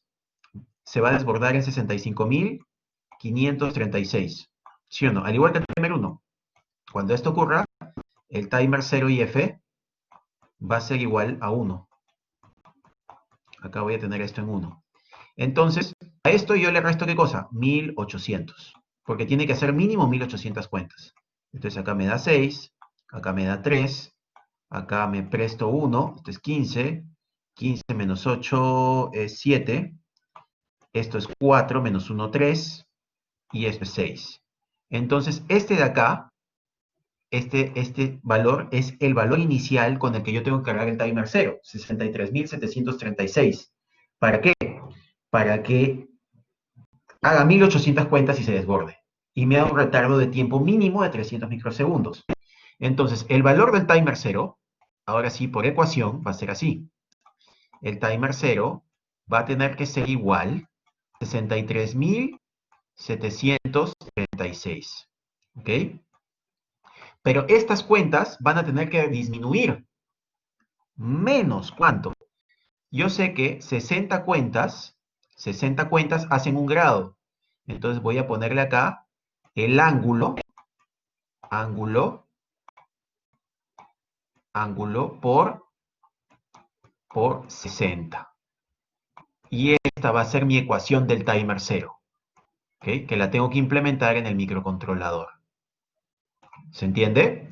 se va a desbordar en 65.536. ¿Sí o no? Al igual que el timer 1. Cuando esto ocurra, el timer 0 IF va a ser igual a 1. Acá voy a tener esto en 1. Entonces, a esto yo le resto, ¿qué cosa? 1800. Porque tiene que hacer mínimo 1800 cuentas. Entonces acá me da 6, acá me da 3, acá me presto 1, esto es 15, 15 menos 8 es 7, esto es 4 menos 1, 3, y esto es 6. Entonces, este de acá, este valor es el valor inicial con el que yo tengo que cargar el timer 0, 63.736. ¿Para qué? Para que haga 1800 cuentas y se desborde. Y me da un retardo de tiempo mínimo de 300 microsegundos. Entonces, el valor del timer 0, ahora sí, por ecuación, va a ser así. El timer 0 va a tener que ser igual a 63.736. ¿Ok? Pero estas cuentas van a tener que disminuir. ¿Menos cuánto? Yo sé que 60 cuentas hacen un grado. Entonces voy a ponerle acá el ángulo por 60. Y esta va a ser mi ecuación del timer 0, ¿okay? Que la tengo que implementar en el microcontrolador. ¿Se entiende?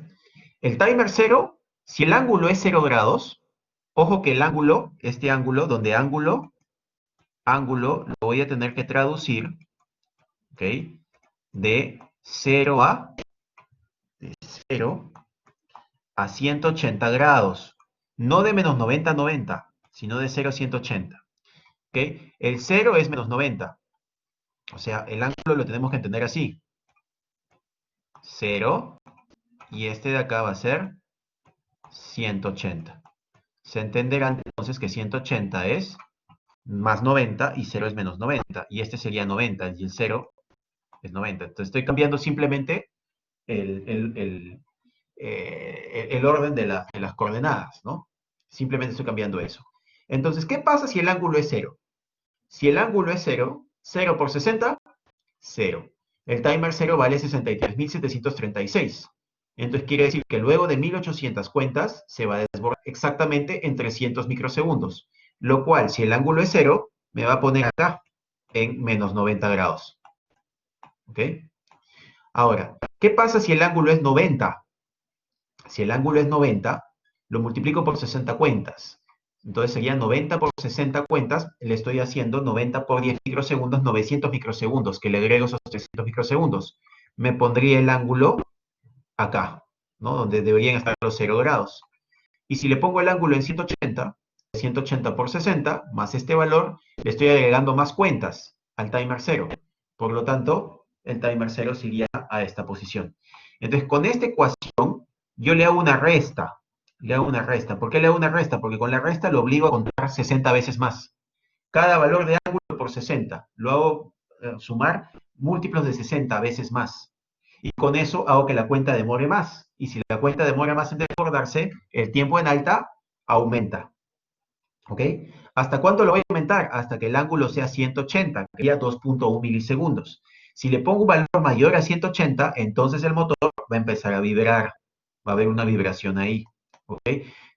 El timer 0, si el ángulo es 0 grados, ojo que el ángulo, este ángulo, donde ángulo, lo voy a tener que traducir, ¿ok? De 0 a 180 grados. No de menos 90 a 90, sino de 0 a 180. ¿Ok? El 0 es menos 90. O sea, el ángulo lo tenemos que entender así. 0, y este de acá va a ser 180. Se entenderá entonces que 180 es más 90 y 0 es menos 90. Y este sería 90 y el 0 es 90. Entonces estoy cambiando simplemente el orden de las coordenadas, ¿no? Simplemente estoy cambiando eso. Entonces, ¿qué pasa si el ángulo es 0? Si el ángulo es 0, 0 por 60, 0. El timer 0 vale 63.736. Entonces quiere decir que luego de 1800 cuentas se va a desbordar exactamente en 300 microsegundos. Lo cual, si el ángulo es 0, me va a poner acá en menos 90 grados. ¿Ok? Ahora, ¿qué pasa si el ángulo es 90? Si el ángulo es 90, lo multiplico por 60 cuentas. Entonces sería 90 por 60 cuentas, le estoy haciendo 90 por 10 microsegundos, 900 microsegundos, que le agrego esos 300 microsegundos. Me pondría el ángulo acá, ¿no? Donde deberían estar los 0 grados. Y si le pongo el ángulo en 180, 180 por 60, más este valor, le estoy agregando más cuentas al timer 0. Por lo tanto, el timer 0 se iría a esta posición. Entonces, con esta ecuación, yo le hago una resta. ¿Por qué le hago una resta? Porque con la resta lo obligo a contar 60 veces más. Cada valor de ángulo por 60. Lo hago sumar múltiplos de 60 veces más. Y con eso hago que la cuenta demore más. Y si la cuenta demora más en desbordarse, el tiempo en alta aumenta. ¿Ok? ¿Hasta cuánto lo voy a aumentar? Hasta que el ángulo sea 180, que sería 2.1 milisegundos. Si le pongo un valor mayor a 180, entonces el motor va a empezar a vibrar. Va a haber una vibración ahí. ¿Ok?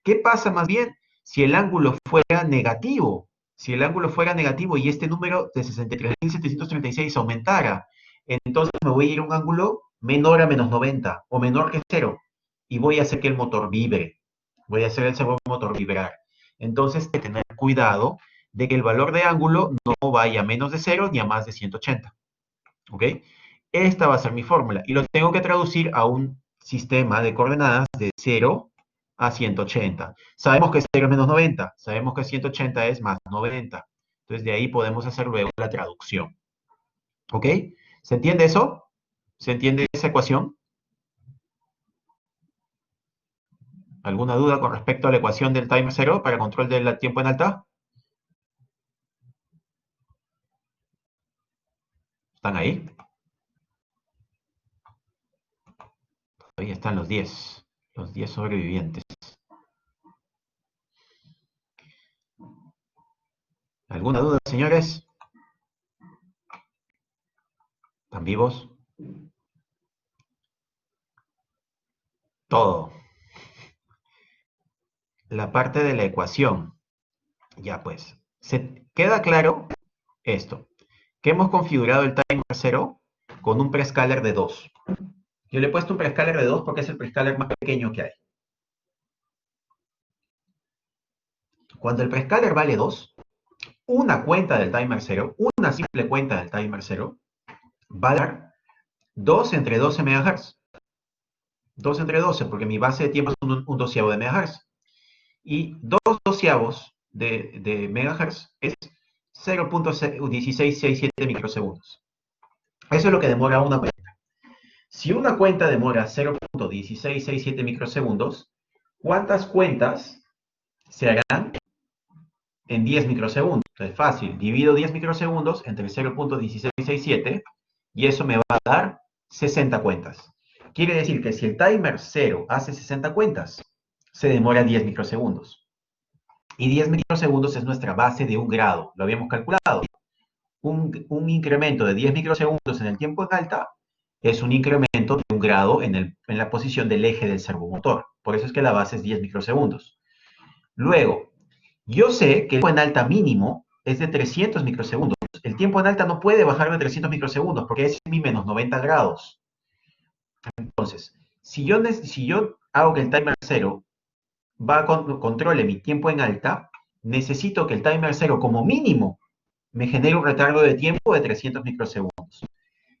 ¿Qué pasa más bien si el ángulo fuera negativo? Si el ángulo fuera negativo y este número de 63.736 aumentara, entonces me voy a ir a un ángulo menor a menos 90 o menor que 0 y voy a hacer que el motor vibre. Voy a hacer el servomotor vibrar. Entonces, hay que tener cuidado de que el valor de ángulo no vaya a menos de 0 ni a más de 180. ¿Ok? Esta va a ser mi fórmula y lo tengo que traducir a un sistema de coordenadas de 0 a 180. Sabemos que 0 es menos 90, sabemos que 180 es más 90. Entonces, de ahí podemos hacer luego la traducción. ¿Ok? ¿Se entiende eso? ¿Se entiende esa ecuación? ¿Alguna duda con respecto a la ecuación del timer 0 para control del tiempo en alta? ¿Están ahí? Ahí están los 10 sobrevivientes. ¿Alguna duda, señores? ¿Están vivos? Todo. La parte de la ecuación. Ya pues. ¿Se queda claro esto? Que hemos configurado el timer 0 con un prescaler de 2. Yo le he puesto un prescaler de 2 porque es el prescaler más pequeño que hay. Cuando el prescaler vale 2, una cuenta del timer 0, una simple cuenta del timer 0, va a dar 2 entre 12 MHz. 2 entre 12, porque mi base de tiempo es un doceavo de MHz. Y 2 doceavos de megahertz es 0.1667 microsegundos. Eso es lo que demora una cuenta. Si una cuenta demora 0.1667 microsegundos, ¿cuántas cuentas se harán en 10 microsegundos? Entonces, fácil, divido 10 microsegundos entre 0.1667 y eso me va a dar 60 cuentas. Quiere decir que si el timer 0 hace 60 cuentas, se demora 10 microsegundos. Y 10 microsegundos es nuestra base de un grado, lo habíamos calculado. Un incremento de 10 microsegundos en el tiempo en alta es un incremento de un grado en la posición del eje del servomotor. Por eso es que la base es 10 microsegundos. Luego, yo sé que el tiempo en alta mínimo es de 300 microsegundos. El tiempo en alta no puede bajar de 300 microsegundos porque es mi menos 90 grados. Entonces, si yo hago que el timer 0 controle mi tiempo en alta, necesito que el timer 0 como mínimo me genere un retardo de tiempo de 300 microsegundos.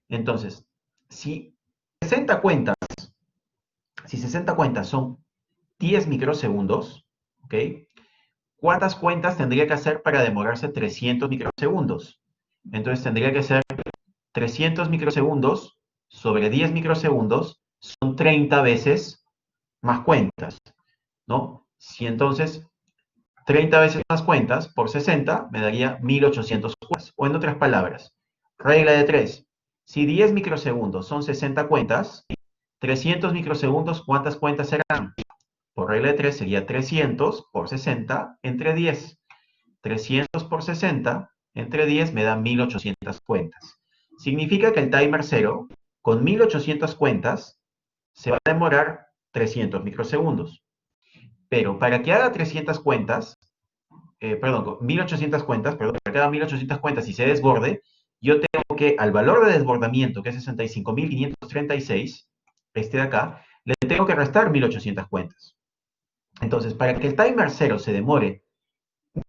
Entonces, si 60 cuentas son 10 microsegundos, ¿ok? ¿Cuántas cuentas tendría que hacer para demorarse 300 microsegundos? Entonces tendría que ser 300 microsegundos sobre 10 microsegundos, son 30 veces más cuentas, ¿no? Si entonces 30 veces más cuentas por 60 me daría 1800 cuentas. O en otras palabras, regla de 3. Si 10 microsegundos son 60 cuentas, 300 microsegundos, ¿cuántas cuentas serán? Por regla de 3 sería 300 por 60 entre 10. 300 por 60 entre 10 me da 1800 cuentas. Significa que el timer 0, con 1800 cuentas, se va a demorar 300 microsegundos. Pero para que haga 300 cuentas, 1800 cuentas, para que haga 1800 cuentas y se desborde, yo tengo que, al valor de desbordamiento, que es 65.536, este de acá, le tengo que restar 1800 cuentas. Entonces, para que el timer 0 se demore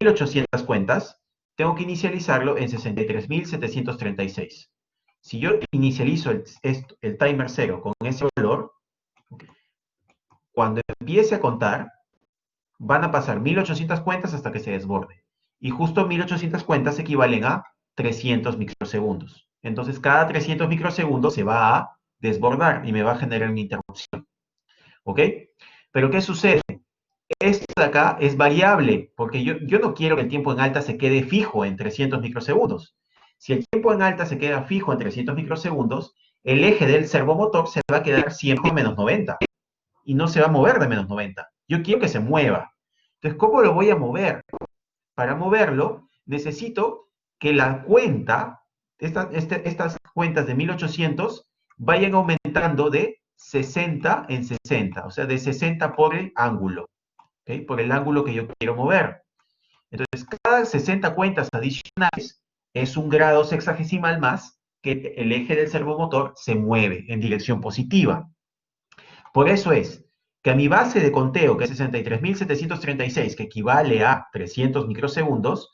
1800 cuentas, tengo que inicializarlo en 63.736. Si yo inicializo el timer 0 con ese valor, cuando empiece a contar, van a pasar 1800 cuentas hasta que se desborde. Y justo 1800 cuentas equivalen a 300 microsegundos. Entonces, cada 300 microsegundos se va a desbordar y me va a generar una interrupción. ¿Ok? Pero ¿qué sucede? Esto de acá es variable, porque yo no quiero que el tiempo en alta se quede fijo en 300 microsegundos. Si el tiempo en alta se queda fijo en 300 microsegundos, el eje del servomotor se va a quedar siempre en menos 90 y no se va a mover de menos 90. Yo quiero que se mueva. Entonces, ¿cómo lo voy a mover? Para moverlo, necesito que la cuenta, estas cuentas de 1800, vayan aumentando de 60 en 60, o sea, de 60 por el ángulo, ¿okay? Por el ángulo que yo quiero mover. Entonces, cada 60 cuentas adicionales es un grado sexagesimal más que el eje del servomotor se mueve en dirección positiva. Por eso es que a mi base de conteo, que es 63.736, que equivale a 300 microsegundos,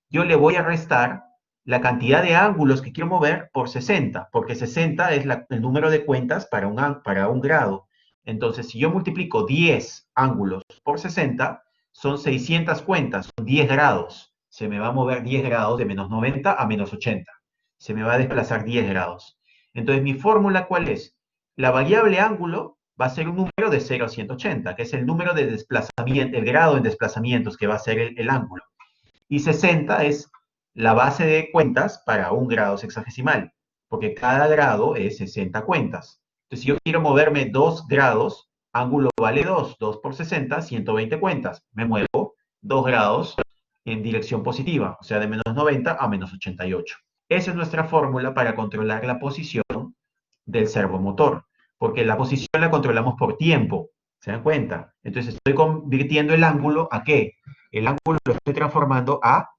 yo le voy a restar la cantidad de ángulos que quiero mover por 60, porque 60 es el número de cuentas para un grado. Entonces, si yo multiplico 10 ángulos por 60, son 600 cuentas, son 10 grados. Se me va a mover 10 grados de menos 90 a menos 80. Se me va a desplazar 10 grados. Entonces, ¿mi fórmula cuál es? La variable ángulo va a ser un número de 0 a 180, que es el número de desplazamiento, el grado en desplazamientos que va a ser el ángulo. Y 60 es la base de cuentas para un grado sexagesimal, porque cada grado es 60 cuentas. Entonces, si yo quiero moverme 2 grados, ángulo vale 2, 2 por 60, 120 cuentas. Me muevo 2 grados en dirección positiva, o sea, de menos 90 a menos 88. Esa es nuestra fórmula para controlar la posición del servomotor, porque la posición la controlamos por tiempo, ¿se dan cuenta? Entonces estoy convirtiendo el ángulo ¿a qué? El ángulo lo estoy transformando a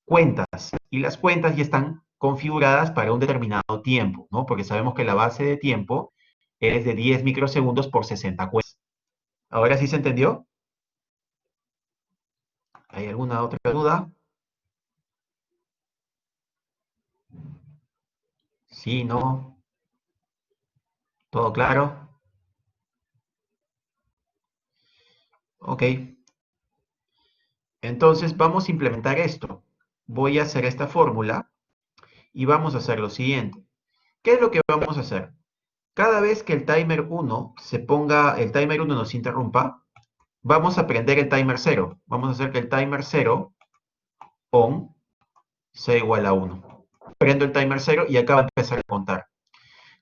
cuentas, y las cuentas ya están configuradas para un determinado tiempo, ¿no? Porque sabemos que la base de tiempo es de 10 microsegundos por 60 cuentas. ¿Ahora sí se entendió? ¿Hay alguna otra duda? Sí, no. ¿Todo claro? Ok. Entonces vamos a implementar esto. Voy a hacer esta fórmula y vamos a hacer lo siguiente. ¿Qué es lo que vamos a hacer? Cada vez que el timer 1 el timer 1 nos interrumpa, vamos a prender el timer 0. Vamos a hacer que el timer 0 on sea igual a 1. Prendo el timer 0 y acá va a empezar a contar.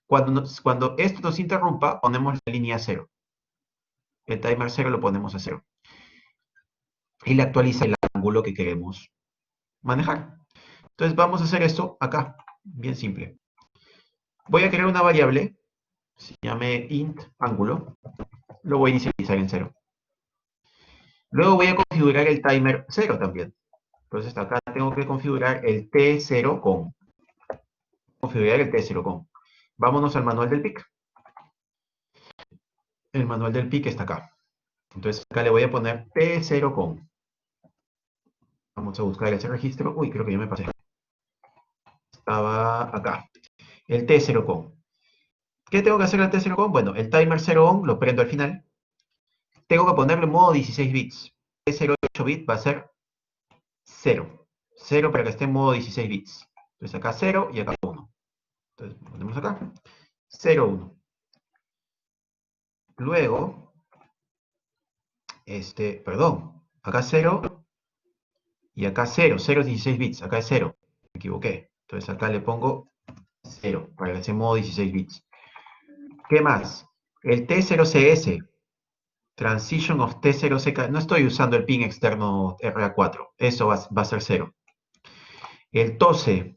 Cuando esto nos interrumpa, ponemos la línea 0. El timer 0 lo ponemos a 0. Y le actualiza el ángulo que queremos manejar. Entonces vamos a hacer esto acá, bien simple. Voy a crear una variable, se llame int ángulo, lo voy a inicializar en 0. Luego voy a configurar el timer 0 también. Entonces acá tengo que configurar el T0 con. Configurar el T0 con. Vámonos al manual del PIC. El manual del PIC está acá. Entonces acá le voy a poner T0 con. Vamos a buscar ese registro. Uy, creo que ya me pasé. Estaba acá. El T0 con. ¿Qué tengo que hacer al T0 con? Bueno, el timer 0 on lo prendo al final. Tengo que ponerle modo 16 bits. T0 8 bits va a ser 0. 0 para que esté en modo 16 bits. Entonces acá 0 y acá 1. Entonces ponemos acá 0, 1. Luego, perdón, acá 0 y acá 0. 0 es 16 bits, acá es 0. Me equivoqué. Entonces acá le pongo 0 para que esté en modo 16 bits. ¿Qué más? El T0CS, Transition of T0CK, no estoy usando el pin externo RA4, eso va a ser 0. El TOSE,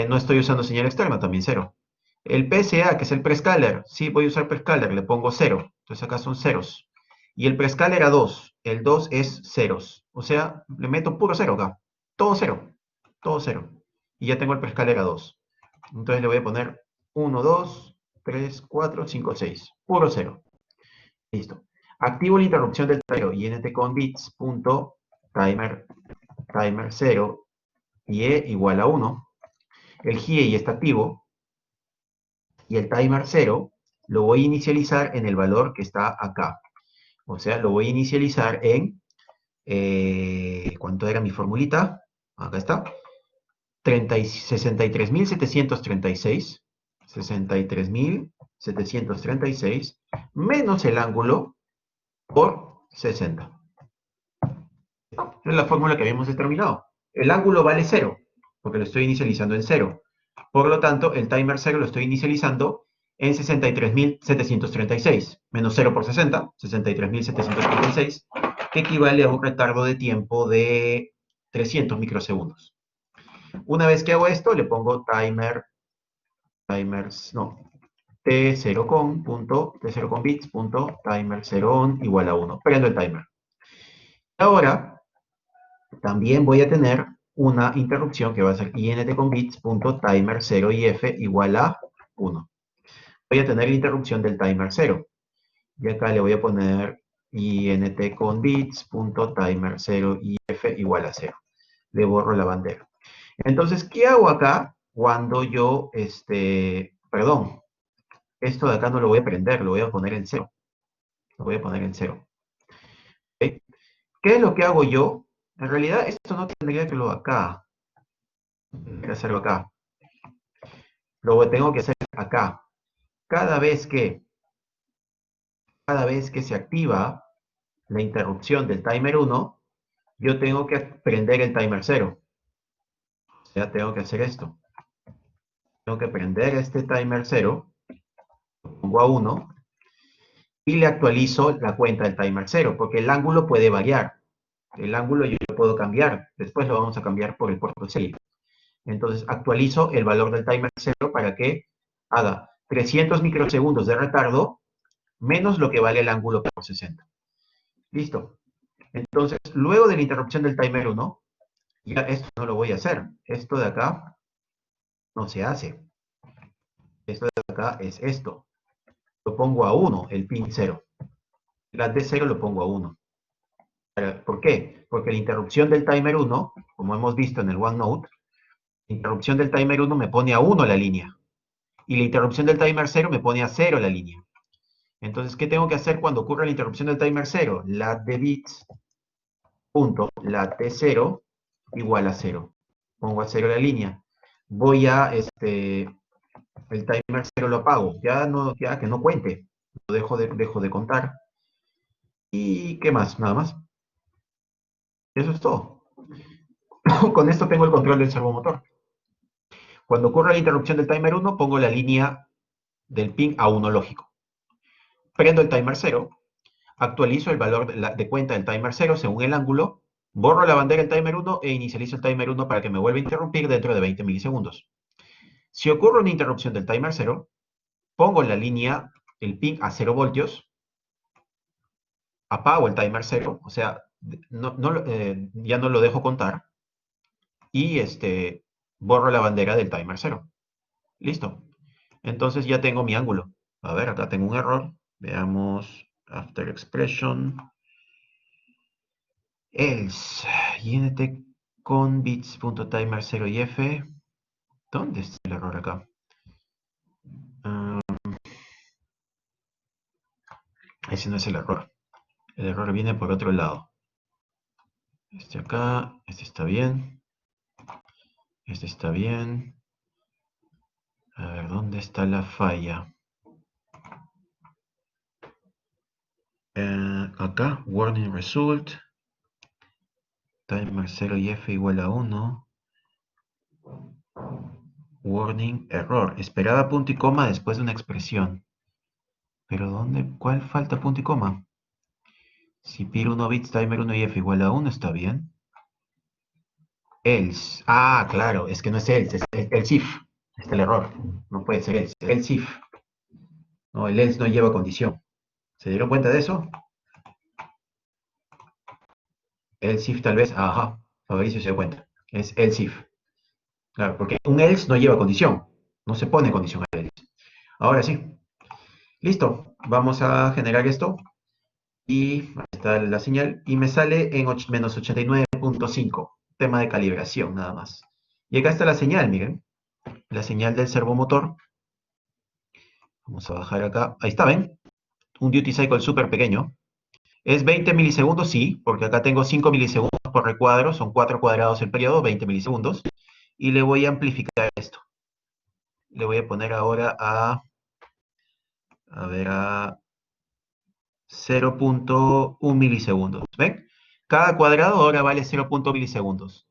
no estoy usando señal externa, también 0. El PSA, que es el prescaler, sí voy a usar prescaler, le pongo 0. Entonces acá son ceros. Y el prescaler a 2, el 2 es ceros. O sea, le meto puro 0 acá. Todo 0, todo 0. Y ya tengo el prescaler a 2. Entonces le voy a poner 1, 2, 3, 4, 5, 6. Puro 0. Listo. Activo la interrupción del timer int con bits punto timer 0 y e igual a 1. El GIE está activo y el timer 0 lo voy a inicializar en el valor que está acá. O sea, lo voy a inicializar en ¿cuánto era mi formulita? Acá está. 63.736. 63.736 menos el ángulo por 60. Es la fórmula que habíamos determinado. El ángulo vale 0, porque lo estoy inicializando en 0. Por lo tanto, el timer 0 lo estoy inicializando en 63.736. Menos 0 por 60, 63.736. que equivale a un retardo de tiempo de 300 microsegundos. Una vez que hago esto, le pongo t0 con bits, punto, timer 0 on igual a 1. Prendo el timer. Ahora, también voy a tener una interrupción que va a ser int con bits, punto, timer 0 y f igual a 1. Voy a tener la interrupción del timer 0. Y acá le voy a poner int con bits, punto, timer 0 y f igual a 0. Le borro la bandera. Entonces, ¿qué hago acá cuando yo, perdón, esto de acá no lo voy a prender, lo voy a poner en 0. Lo voy a poner en 0. ¿Okay? ¿Qué es lo que hago yo? En realidad, esto no tendría que hacerlo acá. Tendría que hacerlo acá. Lo tengo que hacer acá. Cada vez que se activa la interrupción del timer 1, yo tengo que prender el timer 0. O sea, tengo que hacer esto. Tengo que prender este timer 0, lo pongo a 1, y le actualizo la cuenta del timer 0, porque el ángulo puede variar. El ángulo yo lo puedo cambiar. Después lo vamos a cambiar por el puerto de serie. Entonces actualizo el valor del timer 0 para que haga 300 microsegundos de retardo menos lo que vale el ángulo por 60. Listo. Entonces, luego de la interrupción del timer 1, ya esto no lo voy a hacer. Esto de acá no se hace. Esto de acá es esto. Lo pongo a 1, el pin 0. La D0 lo pongo a 1. ¿Por qué? Porque la interrupción del timer 1, como hemos visto en el OneNote, la interrupción del timer 1 me pone a 1 la línea. Y la interrupción del timer 0 me pone a 0 la línea. Entonces, ¿qué tengo que hacer cuando ocurre la interrupción del timer 0? La de bits, punto, la T0 igual a 0. Pongo a 0 la línea. Voy a, el timer 0 lo apago. Ya que no cuente. Lo dejo de contar. ¿Y qué más? Nada más. Eso es todo. Con esto tengo el control del servomotor. Cuando ocurre la interrupción del timer 1, pongo la línea del pin a 1 lógico. Prendo el timer 0, actualizo el valor de cuenta del timer 0 según el ángulo, borro la bandera del timer 1 e inicializo el timer 1 para que me vuelva a interrumpir dentro de 20 milisegundos. Si ocurre una interrupción del timer 0, pongo la línea, el pin a 0 voltios, apago el timer 0, o sea, ya no lo dejo contar, y borro la bandera del timer 0. Listo. Entonces ya tengo mi ángulo. A ver, acá tengo un error. Veamos after expression. Else. int con bits.timer 0 y f. ¿Dónde está el error acá? Ese no es el error. El error viene por otro lado. Este acá. Este está bien. Este está bien. A ver, ¿dónde está la falla? Acá, warning result. Timer 0 y f igual a 1. Warning error. Esperaba punto y coma después de una expresión. Pero ¿dónde? ¿Cuál falta punto y coma? Si pir 1 bits, timer 1 y f igual a 1, está bien. Else. Ah, claro, es que no es else, es else if. Está el error. No puede ser else, es else if. No, el else no lleva condición. ¿Se dieron cuenta de eso? Else if tal vez, ajá, Fabricio se dio cuenta. Es else if. Claro, porque un else no lleva condición. No se pone condición al else. Ahora sí. Listo. Vamos a generar esto. Y ahí está la señal. Y me sale en menos 89.5. Tema de calibración, nada más. Y acá está la señal, miren. La señal del servomotor. Vamos a bajar acá. Ahí está, ¿ven? Un duty cycle súper pequeño. ¿Es 20 milisegundos? Sí, porque acá tengo 5 milisegundos por recuadro. Son 4 cuadrados el periodo, 20 milisegundos. Y le voy a amplificar esto. Le voy a poner ahora a 0.1 milisegundos. ¿Ven? Cada cuadrado ahora vale 0.1 milisegundos.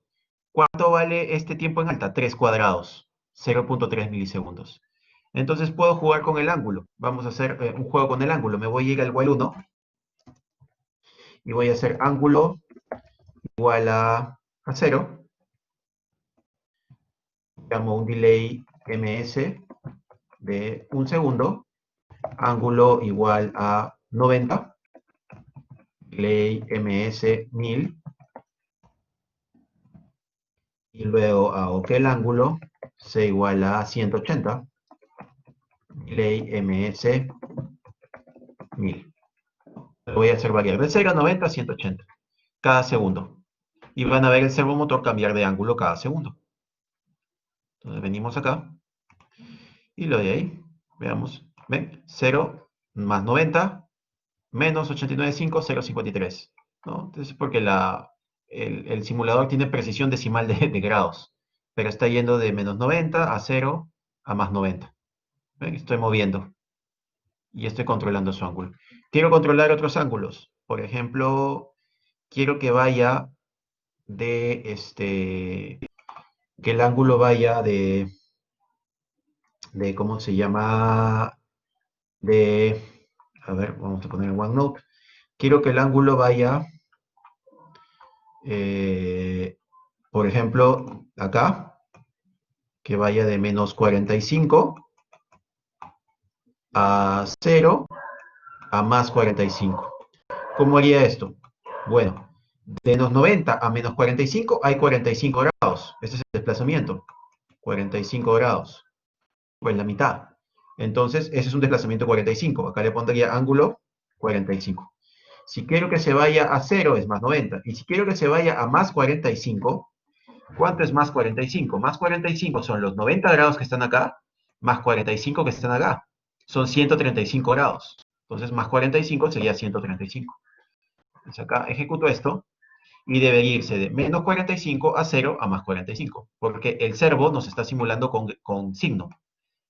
¿Cuánto vale este tiempo en alta? 3 cuadrados. 0.3 milisegundos. Entonces puedo jugar con el ángulo. Vamos a hacer un juego con el ángulo. Me voy a ir al while 1. y voy a hacer ángulo igual a 0. Llamo un delay ms de 1 segundo, ángulo igual a 90, delay ms 1000, y luego hago que el ángulo sea igual a 180, delay ms 1000. Lo voy a hacer variar de 0 a 90 a 180 cada segundo. Y van a ver el servomotor cambiar de ángulo cada segundo. Entonces venimos acá y lo de ahí, veamos, ven, 0 más 90 menos 89.5, 0.53, ¿no? Entonces porque el simulador tiene precisión decimal de grados, pero está yendo de menos 90 a 0 a más 90. ¿Ven? Estoy moviendo y estoy controlando su ángulo. Quiero controlar otros ángulos. Por ejemplo, quiero que vaya que el ángulo vaya ¿cómo se llama? A ver, vamos a poner en OneNote. Quiero que el ángulo vaya, por ejemplo, acá, que vaya de menos 45 a 0 a más 45. ¿Cómo haría esto? Bueno, de menos 90 a menos 45 hay 45 grados. Este es el desplazamiento. 45 grados. Pues la mitad. Entonces, ese es un desplazamiento 45. Acá le pondría ángulo 45. Si quiero que se vaya a 0 es más 90. Y si quiero que se vaya a más 45, ¿cuánto es más 45? Más 45 son los 90 grados que están acá, más 45 que están acá. Son 135 grados. Entonces, más 45 sería 135. Entonces acá ejecuto esto y debe irse de menos 45 a 0 a más 45, porque el servo nos está simulando con signo.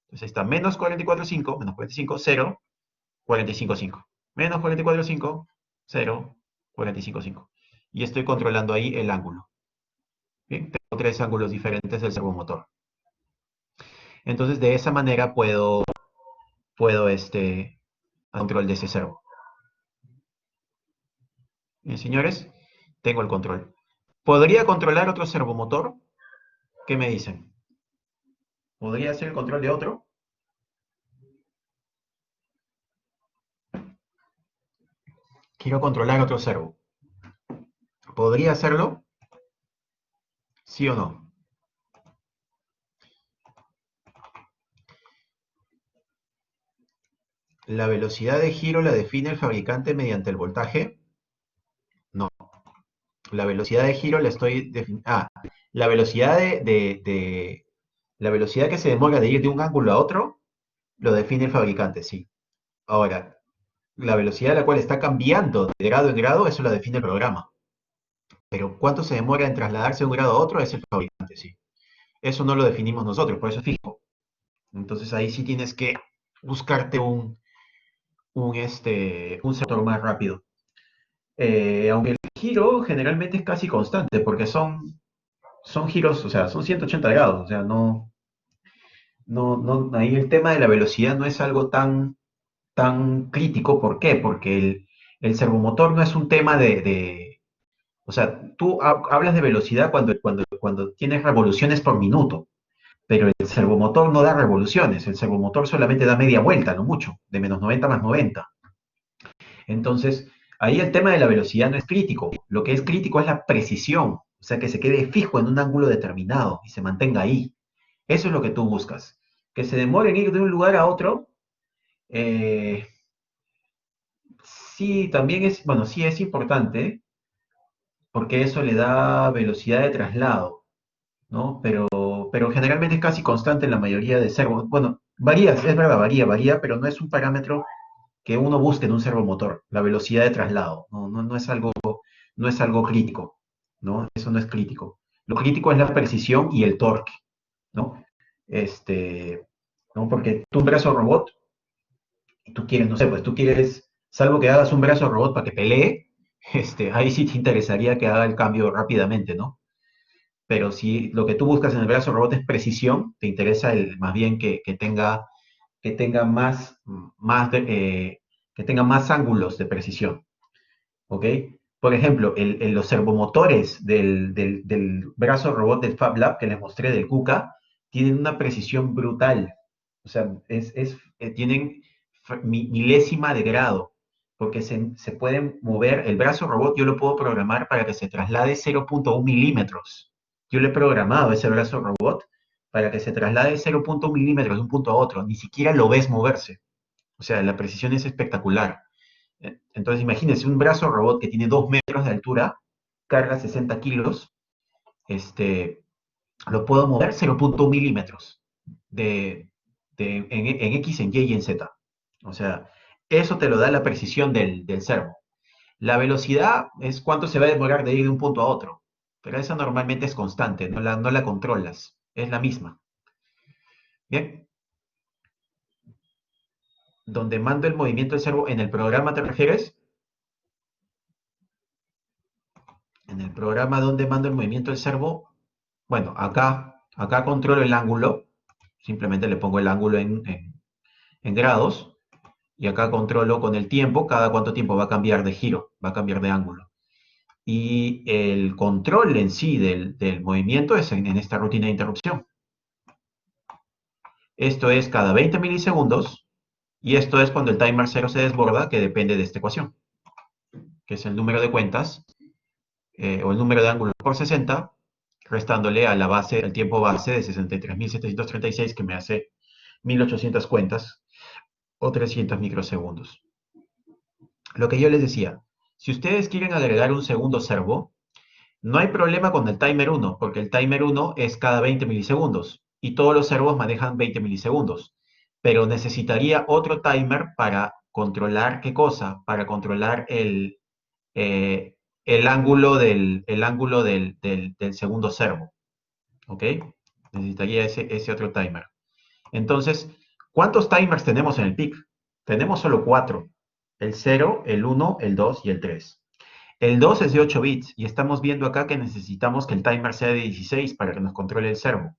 Entonces ahí está menos 44,5, menos 45, 0, 45,5. Menos 44,5, 0, 45,5. Y estoy controlando ahí el ángulo. ¿Bien? Tengo tres ángulos diferentes del servomotor. Entonces de esa manera puedo control de ese servo. Bien, señores, tengo el control. ¿Podría controlar otro servomotor? ¿Qué me dicen? ¿Podría hacer el control de otro? Quiero controlar otro servo. ¿Podría hacerlo? ¿Sí o no? ¿La velocidad de giro la define el fabricante mediante el voltaje? No. La velocidad de giro la estoy definiendo. La velocidad la velocidad que se demora de ir de un ángulo a otro lo define el fabricante, sí. Ahora, la velocidad a la cual está cambiando de grado en grado, eso la define el programa. Pero cuánto se demora en trasladarse de un grado a otro es el fabricante, sí. Eso no lo definimos nosotros, por eso es fijo. Entonces ahí sí tienes que buscarte un sector más rápido. Aunque el giro generalmente es casi constante, porque son giros, o sea, son 180 grados, o sea, ahí el tema de la velocidad no es algo tan crítico. ¿Por qué? Porque el servomotor no es un tema o sea, tú hablas de velocidad cuando tienes revoluciones por minuto, pero el servomotor no da revoluciones, el servomotor solamente da media vuelta, no mucho, de menos 90 más 90. Entonces, ahí el tema de la velocidad no es crítico, lo que es crítico es la precisión, o sea, que se quede fijo en un ángulo determinado y se mantenga ahí. Eso es lo que tú buscas. Que se demore en ir de un lugar a otro, eh, sí, también es, bueno, sí es importante, porque eso le da velocidad de traslado, ¿no? Pero generalmente es casi constante en la mayoría de servos. Bueno, varía, es verdad, varía, pero no es un parámetro que uno busque en un servomotor, la velocidad de traslado, no es algo crítico, ¿no? Eso no es crítico. Lo crítico es la precisión y el torque, ¿no? Este, ¿no? Porque tú un brazo robot, y tú quieres, no sé, pues tú quieres, salvo que hagas un brazo robot para que pelee, ahí sí te interesaría que haga el cambio rápidamente, ¿no? Pero si lo que tú buscas en el brazo robot es precisión, te interesa más bien que tenga que tenga más ángulos de precisión, ¿ok? Por ejemplo, los servomotores del brazo robot del Fab Lab que les mostré del KUKA tienen una precisión brutal. O sea, tienen milésima de grado, porque se pueden mover. El brazo robot yo lo puedo programar para que se traslade 0.1 milímetros. Yo le he programado ese brazo robot para que se traslade 0.1 milímetros de un punto a otro. Ni siquiera lo ves moverse. O sea, la precisión es espectacular. Entonces, imagínense un brazo robot que tiene 2 metros de altura, carga 60 kilos, lo puedo mover 0.1 milímetros en X, en Y y en Z. O sea, eso te lo da la precisión del servo. La velocidad es cuánto se va a demorar de ir de un punto a otro, pero esa normalmente es constante, no la controlas, es la misma. Bien, donde mando el movimiento del servo, ¿en el programa te refieres? En el programa donde mando el movimiento del servo, bueno, acá controlo el ángulo, simplemente le pongo el ángulo en grados, y acá controlo con el tiempo, cada cuánto tiempo va a cambiar de giro, va a cambiar de ángulo. Y el control en sí del movimiento es en esta rutina de interrupción. Esto es cada 20 milisegundos, y esto es cuando el timer 0 se desborda, que depende de esta ecuación, que es el número de cuentas, o el número de ángulos por 60, restándole a la base, el tiempo base de 63.736, que me hace 1800 cuentas o 300 microsegundos. Lo que yo les decía, si ustedes quieren agregar un segundo servo, no hay problema con el timer 1, porque el timer 1 es cada 20 milisegundos y todos los servos manejan 20 milisegundos. Pero necesitaría otro timer para controlar, ¿qué cosa? Para controlar eh, el ángulo del segundo servo. ¿Ok? Necesitaría ese otro timer. Entonces, ¿cuántos timers tenemos en el PIC? Tenemos solo 4. El 0, el 1, el 2 y el 3. El 2 es de 8 bits y estamos viendo acá que necesitamos que el timer sea de 16 para que nos controle el servo.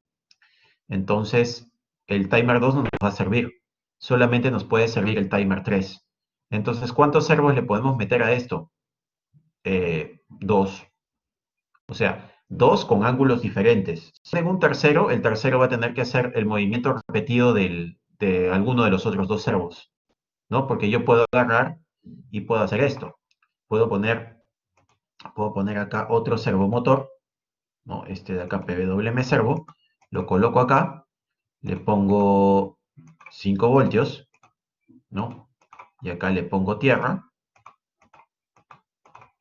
Entonces, el timer 2 no nos va a servir. Solamente nos puede servir el timer 3. Entonces, ¿cuántos servos le podemos meter a esto? 2. O sea, 2 con ángulos diferentes. En un tercero, el tercero va a tener que hacer el movimiento repetido de alguno de los otros dos servos, ¿no? Porque yo puedo agarrar y puedo hacer esto. Puedo poner acá otro servomotor, ¿no? Este de acá, PWM servo, lo coloco acá, le pongo 5 voltios, ¿no? Y acá le pongo tierra,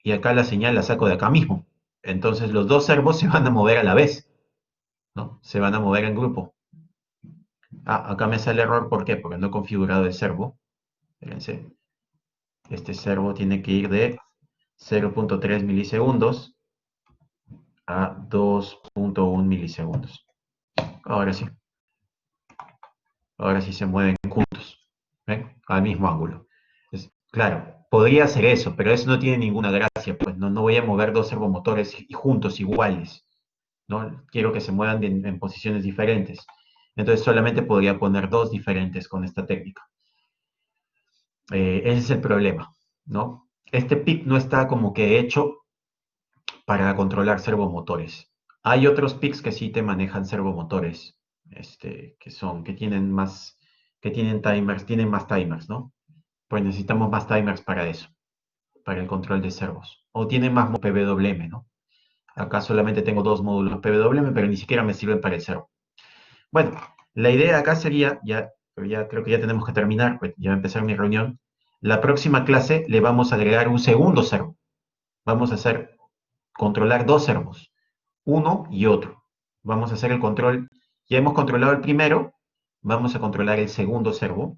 y acá la señal la saco de acá mismo. Entonces los dos servos se van a mover a la vez, ¿no? Se van a mover en grupo. Ah, acá me sale error, ¿por qué? Porque no he configurado el servo. Fíjense, este servo tiene que ir de 0.3 milisegundos a 2.1 milisegundos. Ahora sí. Ahora sí se mueven juntos. ¿Ven? Al mismo ángulo. Claro, podría hacer eso, pero eso no tiene ninguna gracia, pues no voy a mover dos servomotores juntos iguales, ¿no? Quiero que se muevan en posiciones diferentes. Entonces solamente podría poner dos diferentes con esta técnica. Ese es el problema, ¿no? Este PIC no está como que hecho para controlar servomotores. Hay otros PICs que sí te manejan servomotores, que tienen timers, tienen más timers, ¿no? Pues necesitamos más timers para eso, para el control de servos. O tienen más PWM, ¿no? Acá solamente tengo dos módulos PWM, pero ni siquiera me sirven para el servo. Bueno, la idea acá sería, pero ya creo que ya tenemos que terminar, pues ya va a empezar mi reunión. La próxima clase le vamos a agregar un segundo servo. Vamos a controlar dos servos, uno y otro. Vamos a hacer el control, ya hemos controlado el primero, vamos a controlar el segundo servo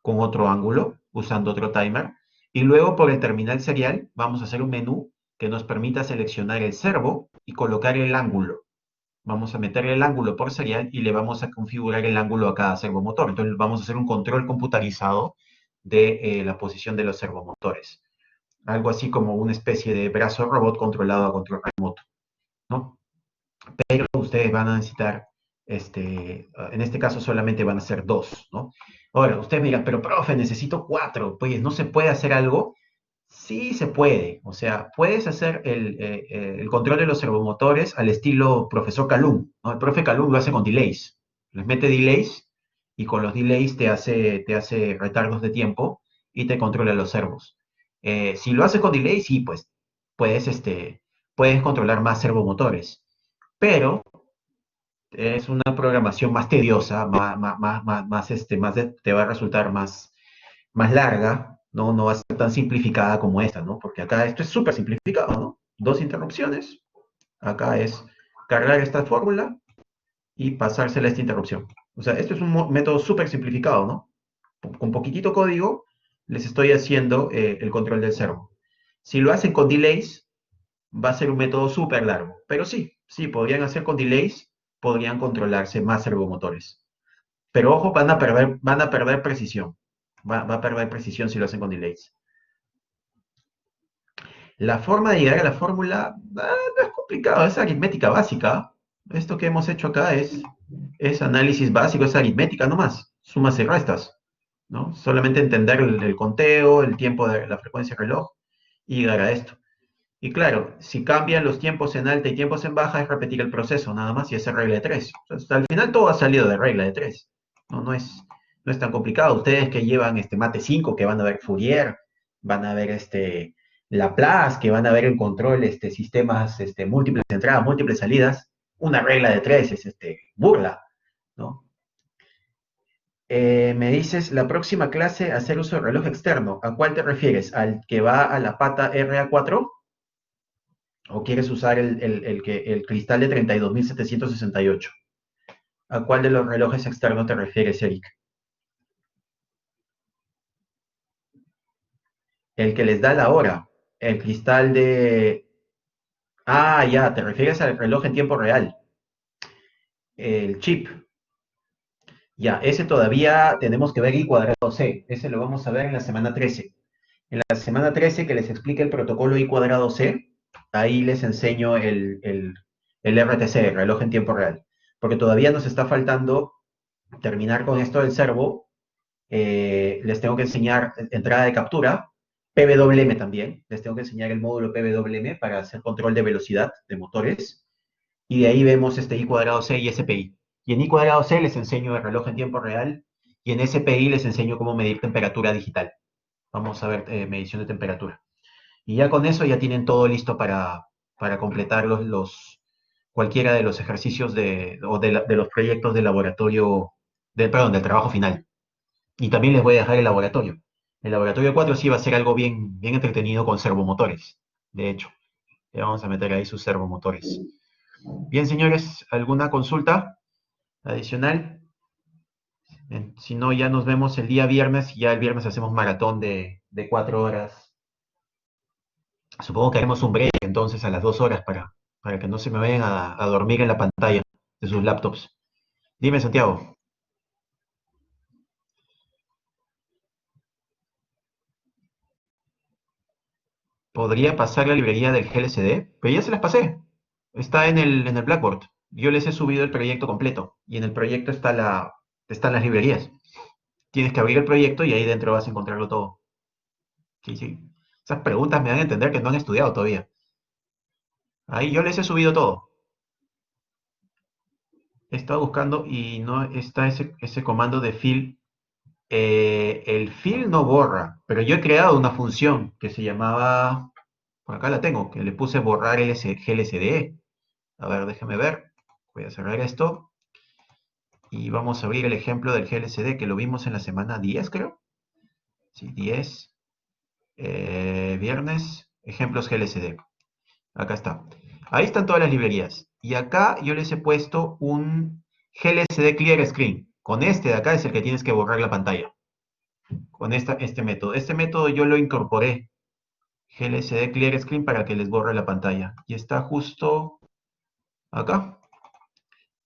con otro ángulo, usando otro timer, y luego por el terminal serial vamos a hacer un menú que nos permita seleccionar el servo y colocar el ángulo. Vamos a meter el ángulo por serial y le vamos a configurar el ángulo a cada servomotor. Entonces vamos a hacer un control computarizado de la posición de los servomotores. Algo así como una especie de brazo robot controlado a control remoto, ¿no? Pero ustedes van a necesitar, en este caso solamente van a ser dos, ¿no? Ahora, ustedes me dirán, pero profe, necesito 4, pues no se puede hacer algo. Sí se puede, o sea, puedes hacer el control de los servomotores al estilo profesor Calum, ¿no? El profe Calum lo hace con delays, les mete delays y con los delays te hace retardos de tiempo y te controla los servos. Si lo haces con delays, sí, pues puedes controlar más servomotores, pero es una programación más tediosa, te va a resultar más larga, ¿no? No va a ser tan simplificada como esta, ¿no? Porque acá esto es súper simplificado, ¿no? Dos interrupciones, acá es cargar esta fórmula y pasársela a esta interrupción. O sea, esto es un método súper simplificado, ¿no? Con poquitito código les estoy haciendo el control del servo. Si lo hacen con delays, va a ser un método súper largo. Pero sí, podrían hacer con delays, podrían controlarse más servomotores. Pero ojo, van a perder precisión. Va a perder precisión si lo hacen con delays. La forma de llegar a la fórmula no es complicado, es aritmética básica. Esto que hemos hecho acá es análisis básico, es aritmética nomás, sumas y restas, ¿no? Solamente entender el conteo, el tiempo de la frecuencia de reloj y llegar a esto. Y claro, si cambian los tiempos en alta y tiempos en baja, es repetir el proceso nada más y hacer regla de 3. Entonces, al final todo ha salido de regla de 3. No es tan complicado. Ustedes que llevan mate 5, que van a ver Fourier, van a ver Laplace, que van a ver en control sistemas múltiples entradas, múltiples salidas, una regla de 3 es burla, ¿no? Me dices, la próxima clase, hacer uso de reloj externo. ¿A cuál te refieres? ¿Al que va a la pata RA4? ¿O quieres usar el cristal de 32.768? ¿A cuál de los relojes externos te refieres, Eric? El que les da la hora. El cristal de... Ah, ya, te refieres al reloj en tiempo real. El chip. Ya, ese todavía tenemos que ver I cuadrado C. Ese lo vamos a ver en la semana 13. En la semana 13 que les explique el protocolo I cuadrado C, ahí les enseño el RTC, el reloj en tiempo real. Porque todavía nos está faltando terminar con esto del servo. Les tengo que enseñar entrada de captura, PWM también. Les tengo que enseñar el módulo PWM para hacer control de velocidad de motores. Y de ahí vemos I cuadrado C y SPI. Y en I cuadrado C les enseño el reloj en tiempo real y en SPI les enseño cómo medir temperatura digital. Vamos a ver medición de temperatura. Y ya con eso ya tienen todo listo para completar cualquiera de los ejercicios de los proyectos de laboratorio, perdón, del trabajo final. Y también les voy a dejar el laboratorio. El laboratorio 4 sí va a ser algo bien, bien entretenido con servomotores. De hecho, le vamos a meter ahí sus servomotores. Bien, señores, ¿alguna consulta adicional? Si no, ya nos vemos el día viernes. Ya el viernes hacemos maratón de 4 horas. Supongo que haremos un break entonces a las 2 horas para que no se me vayan a dormir en la pantalla de sus laptops. Dime, Santiago. ¿Podría pasar la librería del GLCD? Pero ya se las pasé. Está en el Blackboard. Yo les he subido el proyecto completo. Y en el proyecto están las librerías. Tienes que abrir el proyecto y ahí dentro vas a encontrarlo todo. Sí, sí. Esas preguntas me dan a entender que no han estudiado todavía. Ahí yo les he subido todo. He estado buscando y no está ese comando de fill. El fill no borra, pero yo he creado una función que se llamaba, por acá la tengo, que le puse borrar GLSDE. A ver, déjame ver. Voy a cerrar esto y vamos a abrir el ejemplo del GLSD que lo vimos en la semana 10, creo. Sí, 10. Viernes, ejemplos GLSD. Acá está. Ahí están todas las librerías. Y acá yo les he puesto un GLSD Clear Screen. Con este de acá es el que tienes que borrar la pantalla. Con este método. Este método yo lo incorporé. GLSD Clear Screen para que les borre la pantalla. Y está justo acá.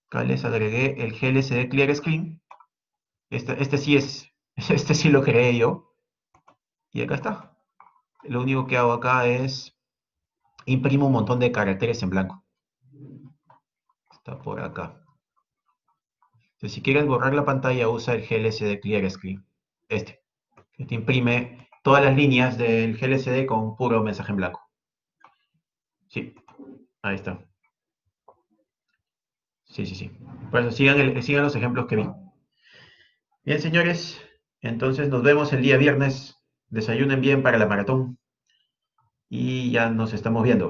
Acá les agregué el GLSD Clear Screen. Este sí este sí lo creé yo. Y acá está. Lo único que hago acá es imprimo un montón de caracteres en blanco. Está por acá. Entonces, si quieres borrar la pantalla, usa el GLSD Clear Screen. Que te imprime todas las líneas del GLCD con puro mensaje en blanco. Sí, ahí está. Sí, sí, sí. Por eso sigan los ejemplos que vi. Bien, señores, entonces nos vemos el día viernes. Desayunen bien para la maratón y ya nos estamos viendo.